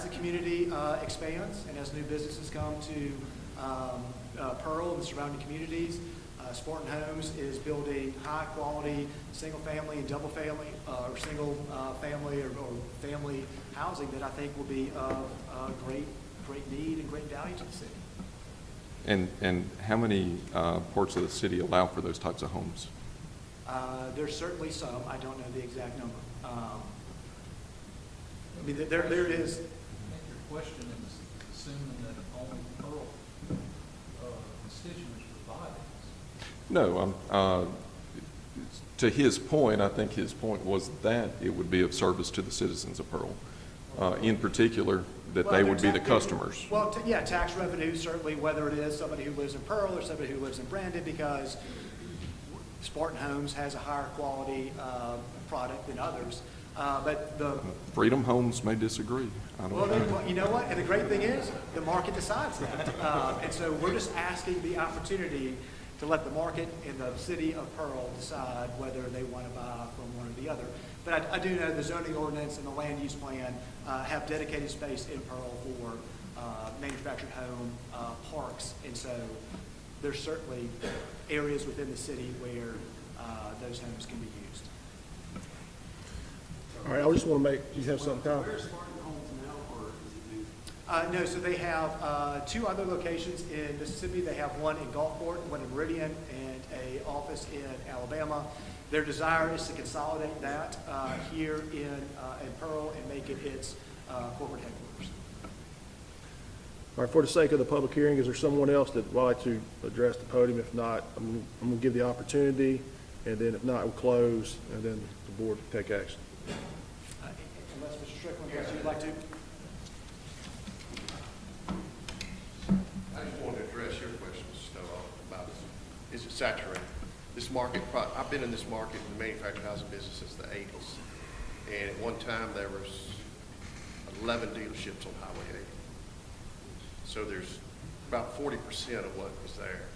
the community expands and as new businesses come to Pearl and the surrounding communities, Spartan Homes is building high-quality single-family and double-family, or single-family or family housing that I think will be of great need and great value to the city. And how many parts of the city allow for those types of homes? There's certainly some. I don't know the exact number. I mean, there is. I think your question is assuming that only Pearl constituents provide this. No, to his point, I think his point was that it would be of service to the citizens of Pearl, in particular, that they would be the customers. Well, tax revenue, certainly, whether it is somebody who lives in Pearl or somebody who lives in Brandon, because Spartan Homes has a higher quality product than others. But the Freedom Homes may disagree. I don't know. Well, you know what? And the great thing is, the market decides that. And so we're just asking the opportunity to let the market and the city of Pearl decide whether they want to buy from one or the other. But I do know the zoning ordinance and the land use plan have dedicated space in Pearl for manufactured home parks. And so there's certainly areas within the city where those homes can be used. All right, I just want to make, do you have something, Kyle? Where's Spartan Homes now, or is it new? No, so they have 2 other locations in Mississippi. They have one in Gulfport, one in Meridian, and an office in Alabama. Their desire is to consolidate that here in Pearl and make it its corporate headquarters. All right, for the sake of the public hearing, is there someone else that would like to address the podium? If not, I'm going to give the opportunity, and then if not, we'll close, and then the board will take action. Unless Mr. Strickland, yes, you'd like to? I just wanted to address your question, Mr. Stovall, about is it saturated? This market, I've been in this market in the manufactured housing business since the 80s. And at one time there was 11 dealerships on Highway 80. So there's about 40% of what was there.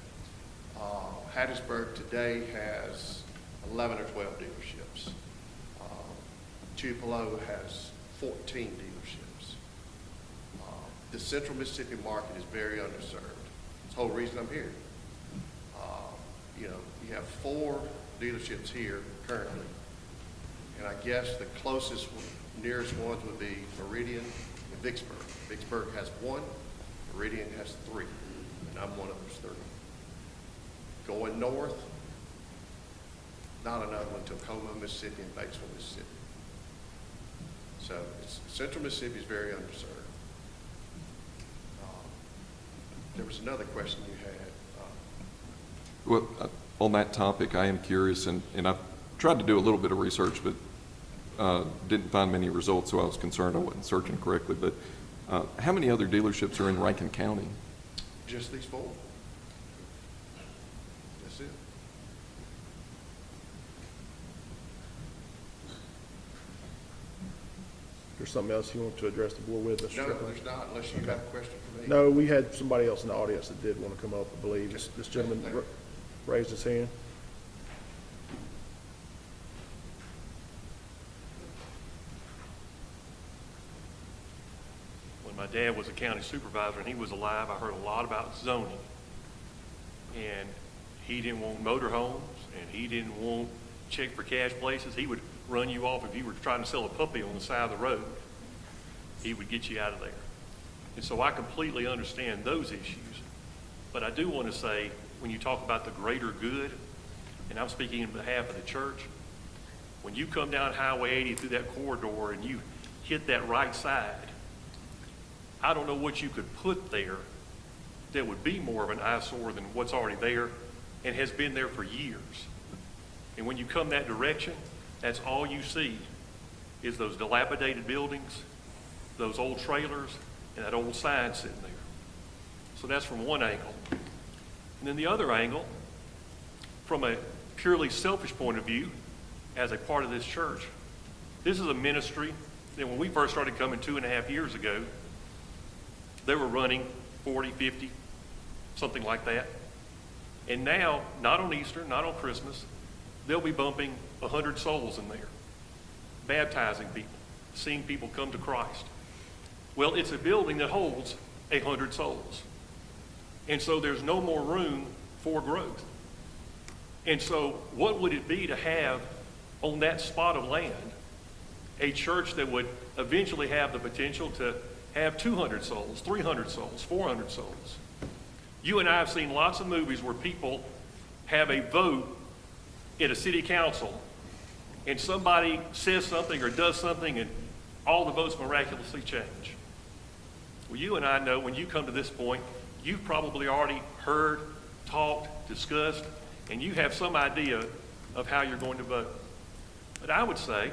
Hattiesburg today has 11 or 12 dealerships. Tupelo has 14 dealerships. The central Mississippi market is very underserved. That's the whole reason I'm here. You have 4 dealerships here currently, and I guess the closest, nearest ones would be Meridian and Vicksburg. Vicksburg has 1, Meridian has 3. and I'm one of those 30. Going north, not another one until Tacoma, Mississippi, and Batesville, Mississippi. So central Mississippi is very underserved. There was another question you had. Well, on that topic, I am curious, and I've tried to do a little bit of research, but didn't find many results, so I was concerned I wasn't searching correctly. But how many other dealerships are in Rankin County? Just these 4. That's it. There's something else you want to address the board with, Mr. No, Strickland? there's not, unless you have a question for me. No, we had somebody else in the audience that did want to come up, I believe. This gentleman raised his hand. When my dad was a county supervisor and he was alive, I heard a lot about zoning. And he didn't want motorhomes, and he didn't want check for cash places. He would run you off if you were trying to sell a puppy on the side of the road. He would get you out of there. And so I completely understand those issues. But I do want to say, when you talk about the greater good, and I'm speaking on behalf of the church, when you come down Highway 80 through that corridor and you hit that right side, I don't know what you could put there that would be more of an eyesore than what's already there and has been there for years. And when you come that direction, that's all you see is those dilapidated buildings, those old trailers, and that old sign sitting there. So that's from one angle. And then the other angle, from a purely selfish point of view, as a part of this church, this is a ministry that when we first started coming 2.5 years ago, they were running 40, 50, something like that. And now, not on Easter, not on Christmas, they'll be bumping 100 souls in there, baptizing people, seeing people come to Christ. Well, it's a building that holds 100 souls. And so there's no more room for growth. And so what would it be to have on that spot of land a church that would eventually have the potential to have 200 souls, 300 souls, 400 souls? You and I have seen lots of movies where people have a vote at a city council and somebody says something or does something and all the votes miraculously change. Well, you and I know when you come to this point, you've probably already heard, talked, discussed, and you have some idea of how you're going to vote. But I would say,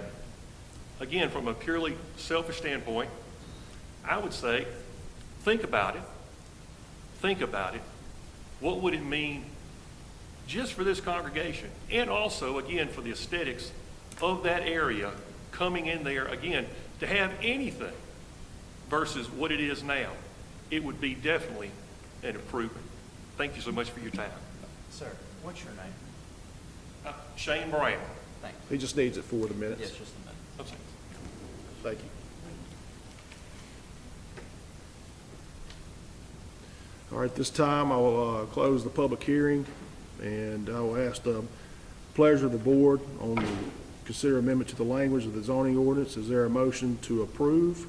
again, from a purely selfish standpoint, I would say, think about it. Think about it. What would it mean just for this congregation? And also, again, for the aesthetics of that area coming in there, again, to have anything versus what it is now, it would be definitely an improvement. Thank you so much for your time. Sir, what's your name? Shane Brown. Thanks. He just needs it for the minutes. Yes, just a minute. Okay. Thank you. All right, this time I will close the public hearing, and I will ask the pleasure of the board on the consider amendment to the language of the zoning ordinance. Is there a motion to approve?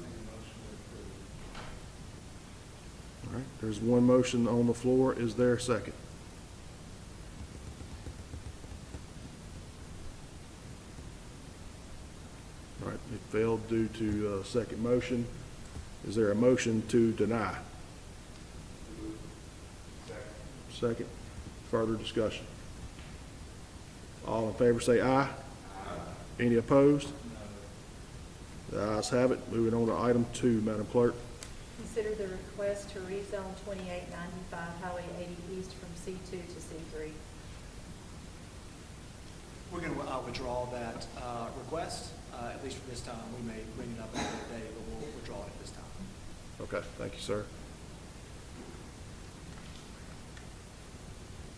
All right, there's one motion on the floor. Is there a second? All right, it failed due to second motion. Is there a motion to deny? Second. Further discussion. All in favor say aye. Aye. Any opposed? No. The ayes have it. Moving on to item 2, Madam Clerk. Consider the request to rezone 2895 Highway 80 East from C2 to C3. We're going to withdraw that request, at least for this time. We may bring it up another day, but we'll withdraw it at this time. Okay, thank you, sir.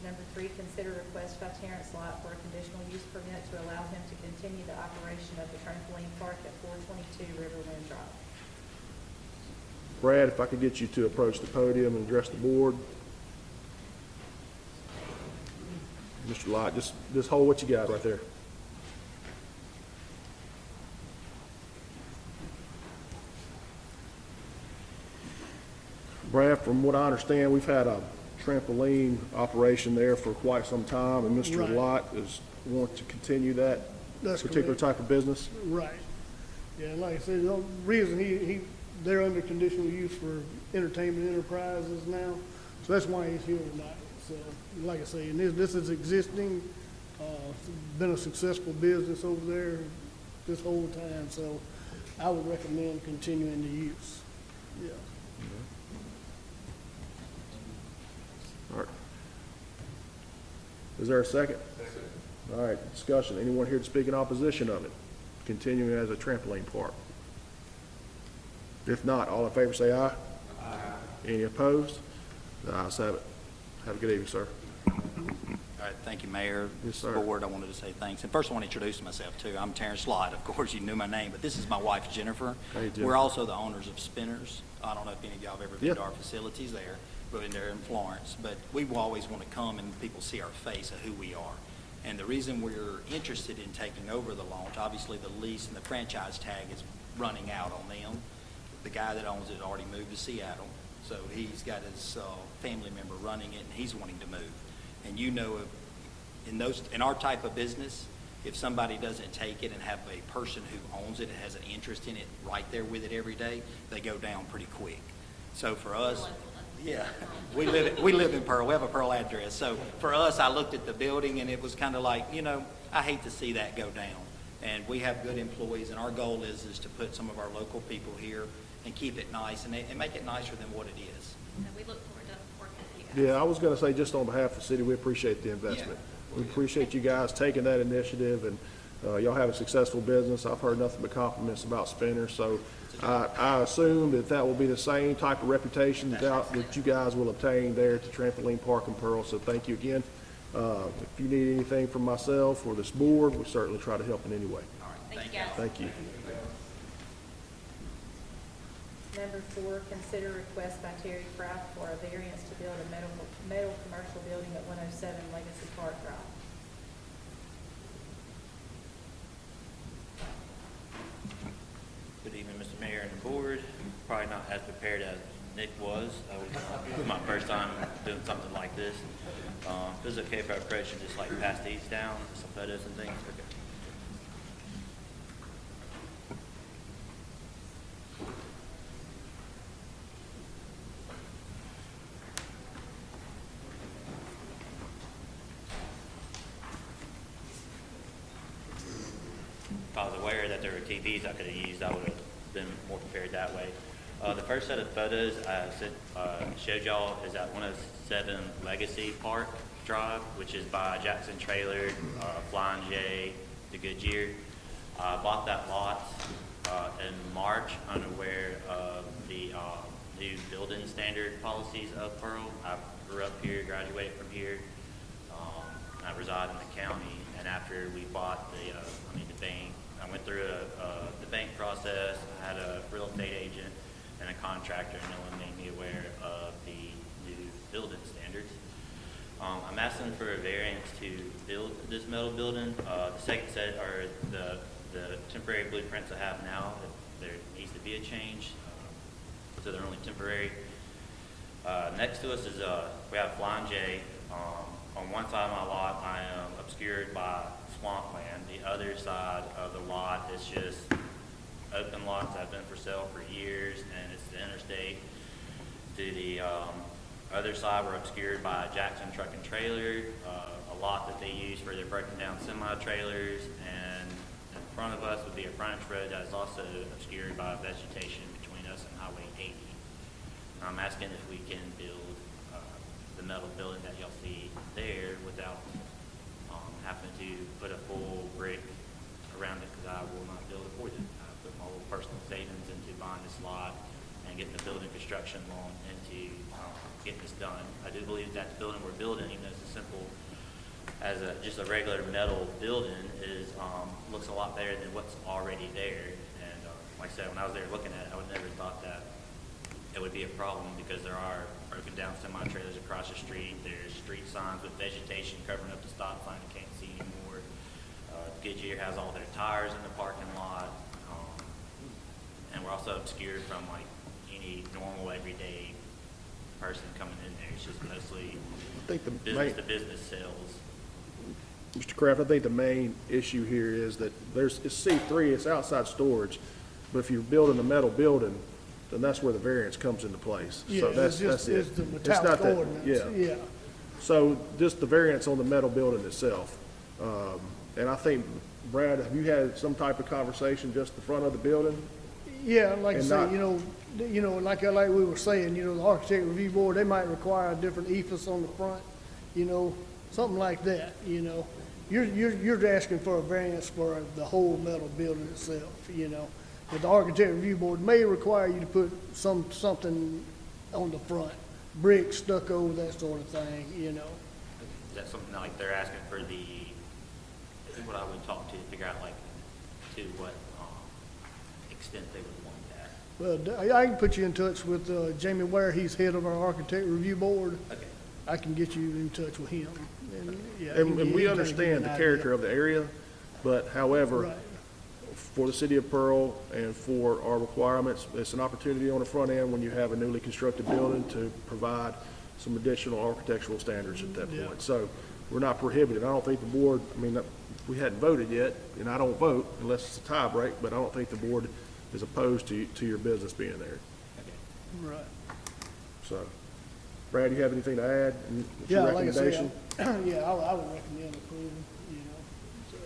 Number 3, consider request by Terrence Lott for a conditional use permit to allow him to continue the operation of the trampoline park at 422 Riverwind Drive. Brad, if I could get you to approach the podium and address the board. Mr. Lott, just hold what you got right there. Brad, from what I understand, we've had a trampoline operation there for quite some time, and Mr. Right. Lott is want to continue that That's particular correct. type of business. Right. Yeah, like I said, the reason they're under conditional use for entertainment enterprises now, so that's why he's here tonight. So, like I say, and this is existing, been a successful business over there this whole time, so I would recommend continuing the use. Yeah. All right. Is there a second? All right, discussion. Anyone here to speak in opposition of it? Continuing as a trampoline park? If not, all in favor say aye. Aye. Any opposed? The ayes have it. Have a good evening, sir. All right, thank you, Mayor. Yes, sir. Board, I wanted to say thanks. And first, I want to introduce myself, too. I'm Terrence Lott. Of course, you knew my name, but this is my wife, Jennifer. Hey, Jennifer. We're also the owners of Spinners. I don't know if any of y'all have ever been Yeah. to our facilities there, but in there in Florence. But we always want to come and people see our face of who we are. And the reason we're interested in taking over the launch, obviously the lease and the franchise tag is running out on them. The guy that owns it already moved to Seattle, so he's got his family member running it, and he's wanting to move. And you know, in our type of business, if somebody doesn't take it and have a person who owns it and has an interest in it right there with it every day, they go down pretty quick. So for us, yeah, we live in Pearl. We have a Pearl address. So for us, I looked at the building and it was kind of like, I hate to see that go down. And we have good employees, and our goal is to put some of our local people here and keep it nice and make it nicer than what it is. And we look forward to working with you guys. Yeah, I was going to say, just on behalf of the city, we appreciate the investment. We appreciate you guys taking that initiative, and y'all have a successful business. I've heard nothing but compliments about Spinner, so I assume that will be the same type of reputation that you guys will obtain there at the Trampoline Park in Pearl, so thank you again. If you need anything from myself or this board, we certainly try to help in any way. All right, Thank you, guys. Thank you. Number 4, consider request by Terry Kraft for a variance to build a metal commercial building at 107 Legacy Park Drive. Good evening, Mr. Mayor and the board. Probably not as prepared as Nick was. It was my first time doing something like this. If it's okay if I approach and just like pass these down, some photos and things? Okay. If I was aware that there were TVs I could have used, I would have been more prepared that way. The first set of photos I showed y'all is at 107 Legacy Park Drive, which is by Jackson Trailer, Flying J, the Goodyear. I bought that lot in March, unaware of the new building standard policies of Pearl. I grew up here, graduated from here. I reside in the county, and after we bought the bank, I went through the bank process. I had a real estate agent and a contractor, and no one made me aware of the new building standards. I'm asking for a variance to build this metal building. The second set are the temporary blueprints I have now. There needs to be a change, so they're only temporary. Next to us is we have Flying J. On one side of my lot, I am obscured by swampland. The other side of the lot is just open lots that have been for sale for years, and it's the interstate. To the other side, we're obscured by Jackson Truck and Trailer, a lot that they use for their broken down semi-trailers, and in front of us would be a frontage road that is also obscured by vegetation between us and Highway 80. And I'm asking if we can build the metal building that y'all see there without having to put a full brick around it, because I will not build it for them. I put my whole personal savings into buying this lot and getting the building construction loan into getting this done. I do believe that the building we're building, even though it's as simple as just a regular metal building, is looks a lot better than what's already there. And like I said, when I was there looking at it, I would never thought that it would be a problem, because there are broken down semi-trailers across the street. There's street signs with vegetation covering up the stop sign you can't see anymore. Goodyear has all their tires in the parking lot. And we're also obscured from like any normal everyday person coming in there. It's just mostly think the business to business sales. Mr. Kraft, I think the main issue here is that it's C3, it's outside storage, but if you're building a metal building, then that's where the variance comes into place. Yeah, So that's it's it. the It's metallic not that- ordinance, yeah. So just the variance on the metal building itself. And I think, Brad, have you had some type of conversation just the front of the building? Yeah, like I And say, not- like we were saying, the architect review board, they might require a different ephes on the front, something like that, You're asking for a variance for the whole metal building itself, But the architect review board may require you to put something on the front, brick, stucco, that sort of thing, Is that something like they're asking for what I would talk to figure out like to what extent they would want that? Well, I can put you in touch with Jamie Ware. He's head of our architect review board. Okay. I can get you in touch with him. And, yeah, And we understand the character of the area, but however, Right. for the city of Pearl and for our requirements, it's an opportunity on the front end when you have a newly constructed building to provide some additional architectural standards at that Yeah. point. So we're not prohibited. I don't think the board, we hadn't voted yet, and I don't vote unless it's a tie break, but I don't think the board is opposed to your business being there. Right. So, Brad, you have anything to add? What's Yeah, your like I say, recommendation? I would recommend approving, so.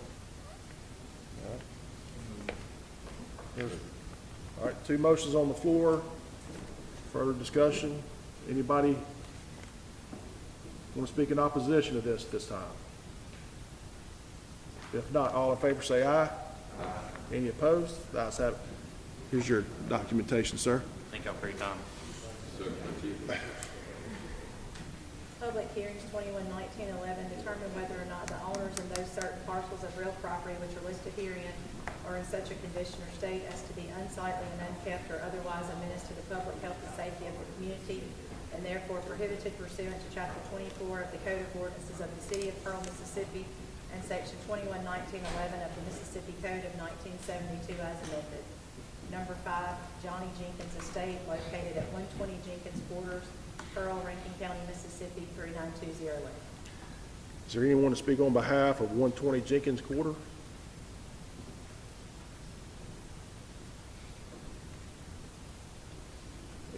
All right, two motions on the floor. Further discussion? Anybody want to speak in opposition to this time? If not, all in favor say aye. Any opposed? The ayes have it. Here's your documentation, sir. Thank y'all for your time. Public hearings 21-19-11, determine whether or not the owners in those certain parcels of real property which are listed herein are in such a condition or state as to be unsightly and unkept or otherwise a menace to the public health and safety of the community, and therefore prohibited pursuant to Chapter 24 of the Code of Ordinances of the City of Pearl, Mississippi, and Section 21-19-11 of the Mississippi Code of 1972 as amended. Number 5, Johnny Jenkins Estate, located at 120 Jenkins Quarters, Pearl, Rankin County, Mississippi, 39208. Is there anyone to speak on behalf of 120 Jenkins Quarter?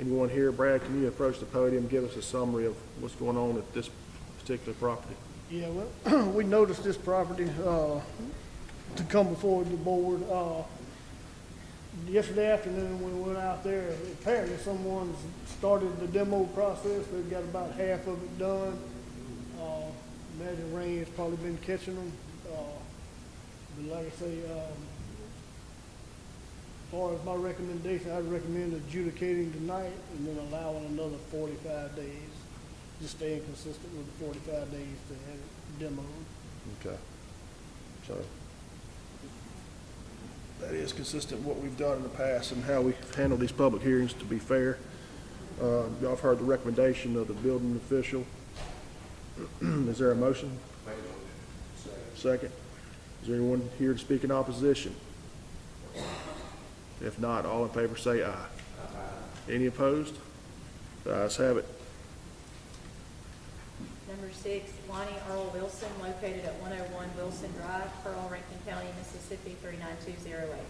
Anyone here? Brad, can you approach the podium and give us a summary of what's going on at this particular property? Yeah, well, we noticed this property to come before the board. Yesterday afternoon, when we went out there, apparently someone's started the demo process. They've got about half of it done. Imagine rain has probably been catching them. But like I say, as far as my recommendation, I'd recommend adjudicating tonight and then allowing another 45 days. Just staying consistent with the 45 days to have it demoed. Okay. So that is consistent with what we've done in the past and how we've handled these public hearings, to be fair. Y'all have heard the recommendation of the building official. Is there a motion? Second. Is there anyone here to speak in opposition? If not, all in favor say aye. Any opposed? The ayes have it. Number 6, Lonnie Earl Wilson, located at 101 Wilson Drive, Pearl, Rankin County, Mississippi, 39208.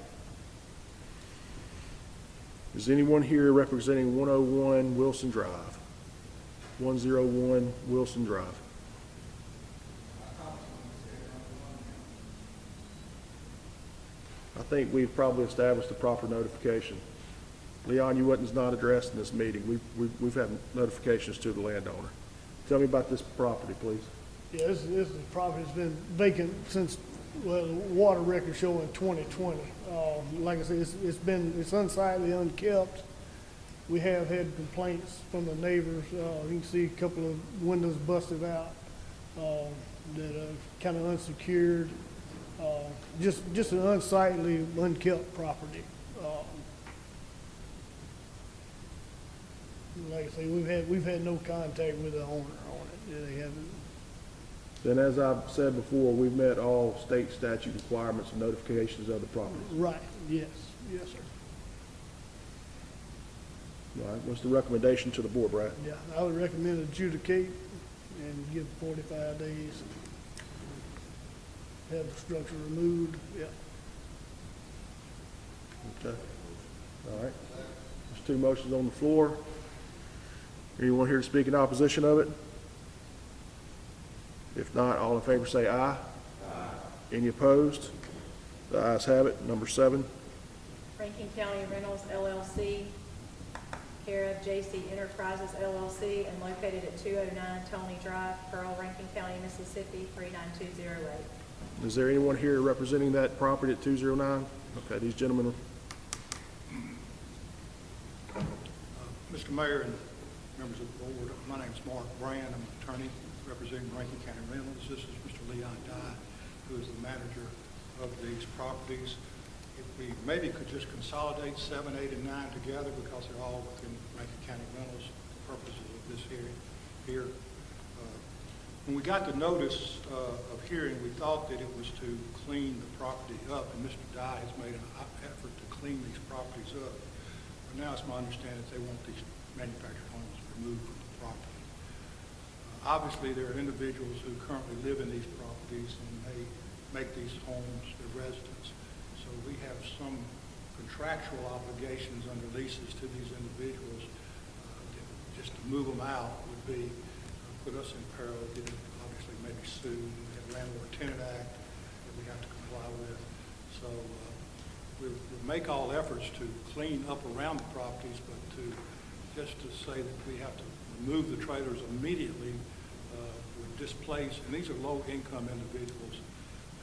Is anyone here representing 101 Wilson Drive? 101 Wilson Drive. I think we've probably established the proper notification. Leon, you wasn't not addressed in this meeting. We've had notifications to the landowner. Tell me about this property, please. Yeah, this property's been vacant since, well, the water record showing 2020. Like I said, it's unsightly, unkept. We have had complaints from the neighbors. You can see a couple of windows busted out that are kind of unsecured. Just an unsightly, unkept property. Like I say, we've had no contact with the owner on it. They haven't. Then, as I've said before, we've met all state statute requirements and notifications of the property. Right. Yes. Yes, sir. All right, what's the recommendation to the board, Brad? Yeah, I would recommend adjudicate and give 45 days. Have the structure removed, yeah. Okay. All right. There's two motions on the floor. Anyone here to speak in opposition of it? If not, all in favor say aye. Aye. Any opposed? The ayes have it. Number 7. Rankin County Rentals LLC, care of JC Enterprises LLC, and located at 209 Tony Drive, Pearl, Rankin County, Mississippi, 39208. Is there anyone here representing that property at 209? Okay, these gentlemen. Mr. Mayor and members of the board, my name is Mark Brand. I'm an attorney representing Rankin County Rentals. This is Mr. Leon Dye, who is the manager of these properties. If we maybe could just consolidate 7, 8, and 9 together because they're all within Rankin County Rentals for purposes of this hearing here. When we got the notice of hearing, we thought that it was to clean the property up, and Mr. Dye has made an effort to clean these properties up. But now it's my understanding that they want these manufactured homes removed from the property. Obviously, there are individuals who currently live in these properties, and they make these homes their residence. So we have some contractual obligations under leases to these individuals. Just to move them out would be put us in peril, get obviously maybe sued. We have Landlord-Tenant Act that we have to comply with. So we'll make all efforts to clean up around the properties, but just to say that we have to remove the trailers immediately would displace, and these are low-income individuals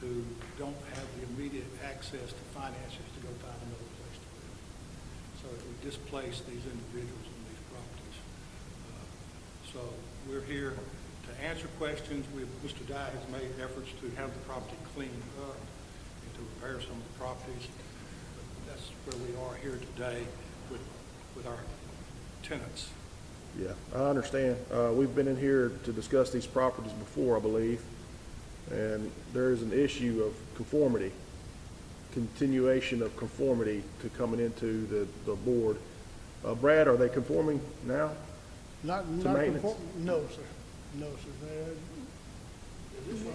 who don't have the immediate access to finances to go find another place to live. So it would displace these individuals in these properties. So we're here to answer questions. Mr. Dye has made efforts to have the property cleaned up and to repair some of the properties. But that's where we are here today with our tenants. Yeah, I understand. We've been in here to discuss these properties before, I believe, and there is an issue of conformity, continuation of conformity to coming into the board. Brad, are they conforming now? Not maintenance? No, sir. No, sir.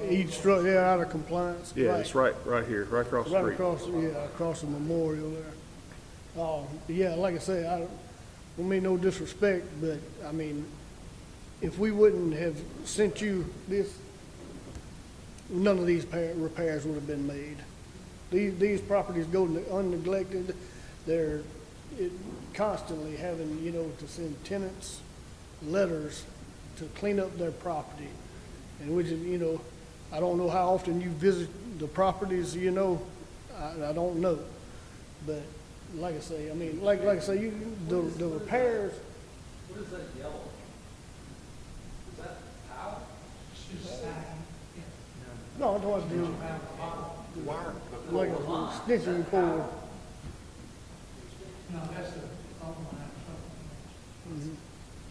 Each structure, they're out of compliance. Yeah, right. it's right here, right across the street. Across the memorial there. Yeah, like I say, I don't mean no disrespect, but I mean, if we wouldn't have sent you this, none of these repairs would have been made. These properties go unneglected. They're constantly having, to send tenants letters to clean up their property, and which is, I don't know how often you visit the properties, I don't know, but like I say, I mean, like I say, the repairs. What is that yellow? Is that power? No, I don't want to do the wire. Like an extension cord. No, that's the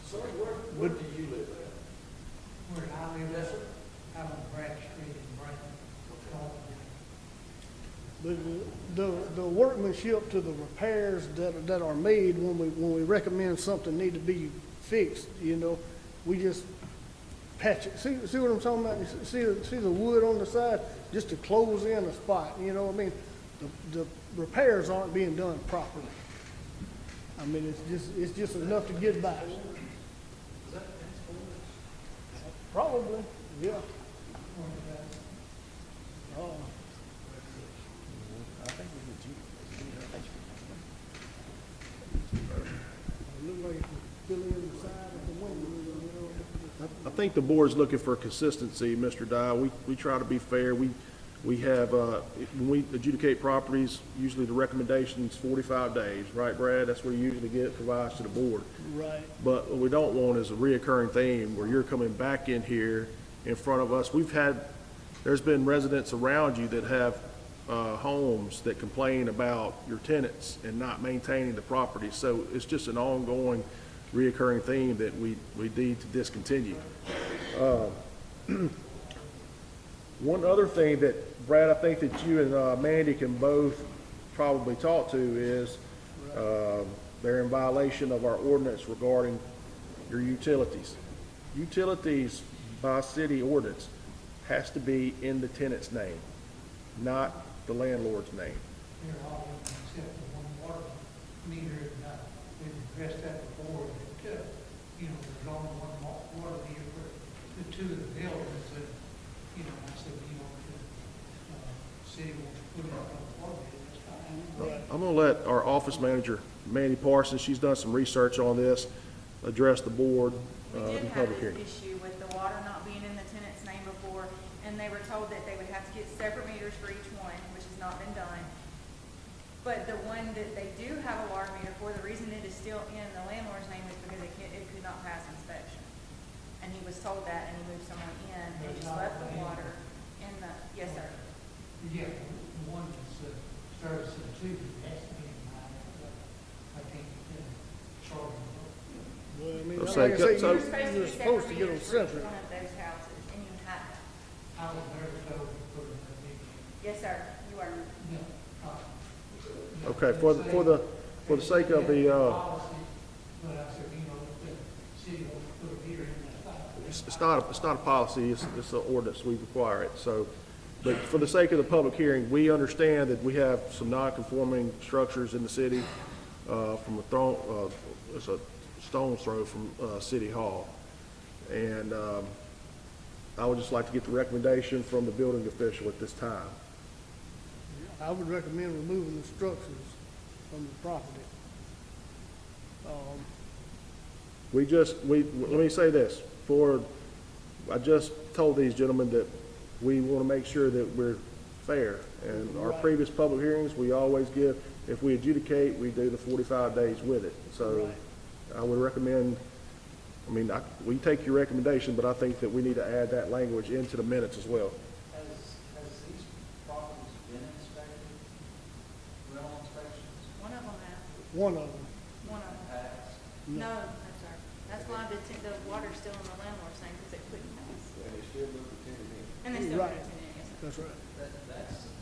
So where do you live at? Where I live at, out on Brad Street in Brighton. But the workmanship to the repairs that are made when we recommend something need to be fixed, we just patch it. See what I'm talking about? See the wood on the side just to close in a spot. I mean, the repairs aren't being done properly. I mean, it's just enough to get by. Probably, yeah. I think I think the board's looking for consistency, Mr. Dye. We try to be fair. We have, when we adjudicate properties, usually the recommendation is 45 days, right, Brad? That's what you usually get provided to the board. Right. But what we don't want is a reoccurring theme where you're coming back in here in front of us. There's been residents around you that have homes that complain about your tenants and not maintaining the property. So it's just an ongoing reoccurring theme that we need to discontinue. One other thing that, Brad, I think that you and Mandy can both probably talk to is they're in violation of our ordinance regarding your utilities. Utilities by city ordinance has to be in the tenant's name, not the landlord's name. They're all of them except for one water meter, and they've addressed that before, that, you know, there's only one water meter for the two of the buildings, and, you know, I said, you know, the city wants to put it on the water meter, that's fine. I'm going to let our office manager, Mandy Parsons, she's done some research on this, address the board We in did have public this hearing. issue with the water not being in the tenant's name before, and they were told that they would have to get separate meters for each one, which has not been done. But the one that they do have a water meter for, the reason it is still in the landlord's name is because it could not pass inspection. And he was told that, and he moved someone in, and just left the water in the, yes, sir. Yeah, the one that's, starts at two, has to be in mine, but I can't, charge them. Well, I mean, Let's like I say- say, so- you're supposed to get them for each separate. one of those houses, and you have that. I was never told to put it in the big. Yes, sir, you are. No. Okay, for the sake of the, Policy, but I said, you know, the city will put a meter in that. it's not a policy, it's an ordinance, we require it, so. But for the sake of the public hearing, we understand that we have some non-conforming structures in the city, from it's a stone's throw from, City Hall. And, I would just like to get the recommendation from the building official at this time. I would recommend removing the structures from the property. Let me say this, I just told these gentlemen that we want to make sure that we're fair. And our previous public hearings, we always give, if we adjudicate, we do the 45 days with it. So I would recommend, we take your recommendation, but I think that we need to add that language into the minutes as well. Has these properties been inspected? Rental inspections? One of them has. One of them. One of them. Has? No, sir. That's why the water's still in the landlord's name, because it couldn't pass. And they still move the tenant in. And they still Right. put it in, yes, sir. That's right.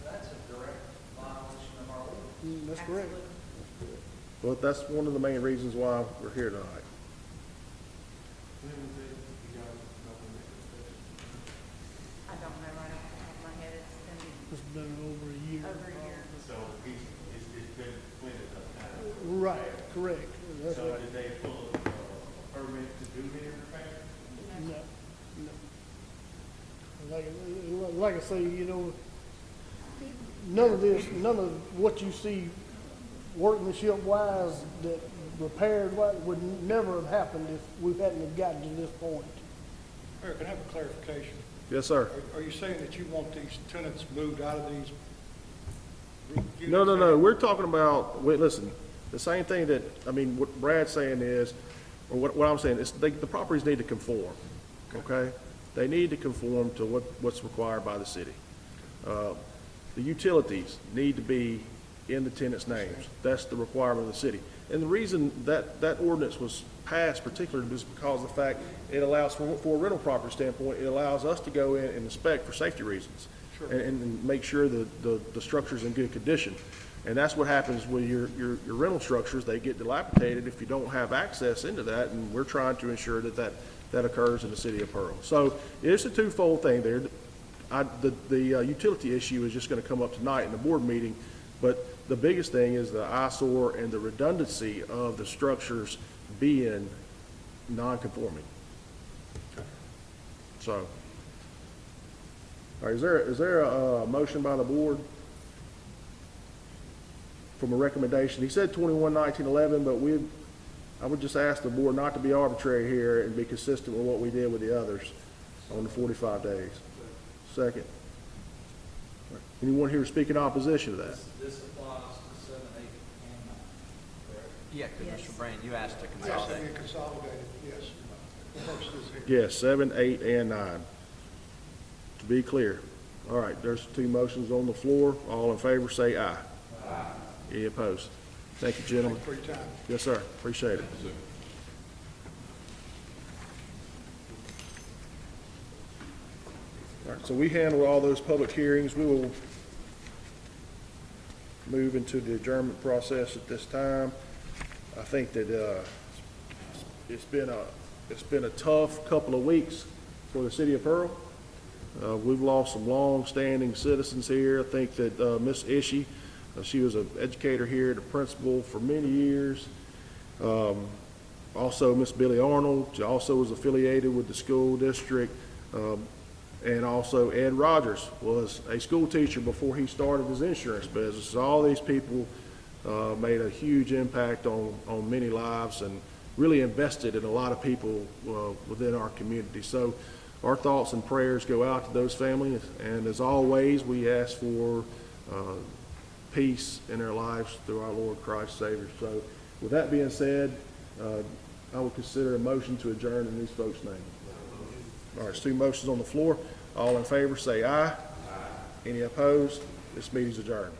That's a direct violation of our ordinance. That's correct. Absolutely. Well, that's one of the main reasons why we're here tonight. I don't know right off the top of my head. It's been It's been over a year. over a year. So it's been cleaned up now. Right, correct. That's So right. did they pull a permit to do the repair? No, no. Like I say, you know, none of what you see workmanship wise that repaired would never have happened if we hadn't have gotten to this point. Mayor, can I have a clarification? Yes, sir. Are you saying that you want these tenants moved out of these units? No. We're talking about, listen, the same thing that, what Brad's saying is, or what I'm saying is, the properties need to conform, okay? They need to conform to what's required by the city. The utilities need to be in the tenant's names. That's the requirement of the city. And the reason that ordinance was passed particularly was because of the fact it allows, for a rental property standpoint, it allows us to go in and inspect for safety reasons. Sure. And make sure that the structure's in good condition. And that's what happens with your rental structures. They get dilapidated if you don't have access into that, and we're trying to ensure that occurs in the city of Pearl. So it's a twofold thing there. The utility issue is just going to come up tonight in the board meeting, but the biggest thing is the eyesore and the redundancy of the structures being non-conforming. So, all right, is there a motion by the board from a recommendation? He said 21-19-11, but I would just ask the board not to be arbitrary here and be consistent with what we did with the others on the 45 days. Second. Anyone here speak in opposition to that? This applies to 7, 8, and 9, correct? Yeah, because Yes. Mr. Brand, you asked to Yes, consolidate. and consolidated, yes. The purposes here. Yes, 7, 8, and 9. To be clear. All right, there's two motions on the floor. All in favor, say aye. Aye. Any opposed? Thank you, gentlemen. Thank you for your time. Yes, sir. Appreciate it. All right, so we handled all those public hearings. We will move into the adjournment process at this time. I think that it's been a tough couple of weeks for the city of Pearl. We've lost some long-standing citizens here. I think that Miss Ishii, she was an educator here, the principal for many years. Also, Miss Billy Arnold, she also was affiliated with the school district. And also Ed Rogers was a school teacher before he started his insurance business. So all these people made a huge impact on many lives and really invested in a lot of people within our community. So our thoughts and prayers go out to those families, and as always, we ask for peace in their lives through our Lord Christ Savior. So with that being said, I would consider a motion to adjourn in these folks' names. All right, there's two motions on the floor. All in favor say aye. Aye. Any opposed? This meeting is adjourned.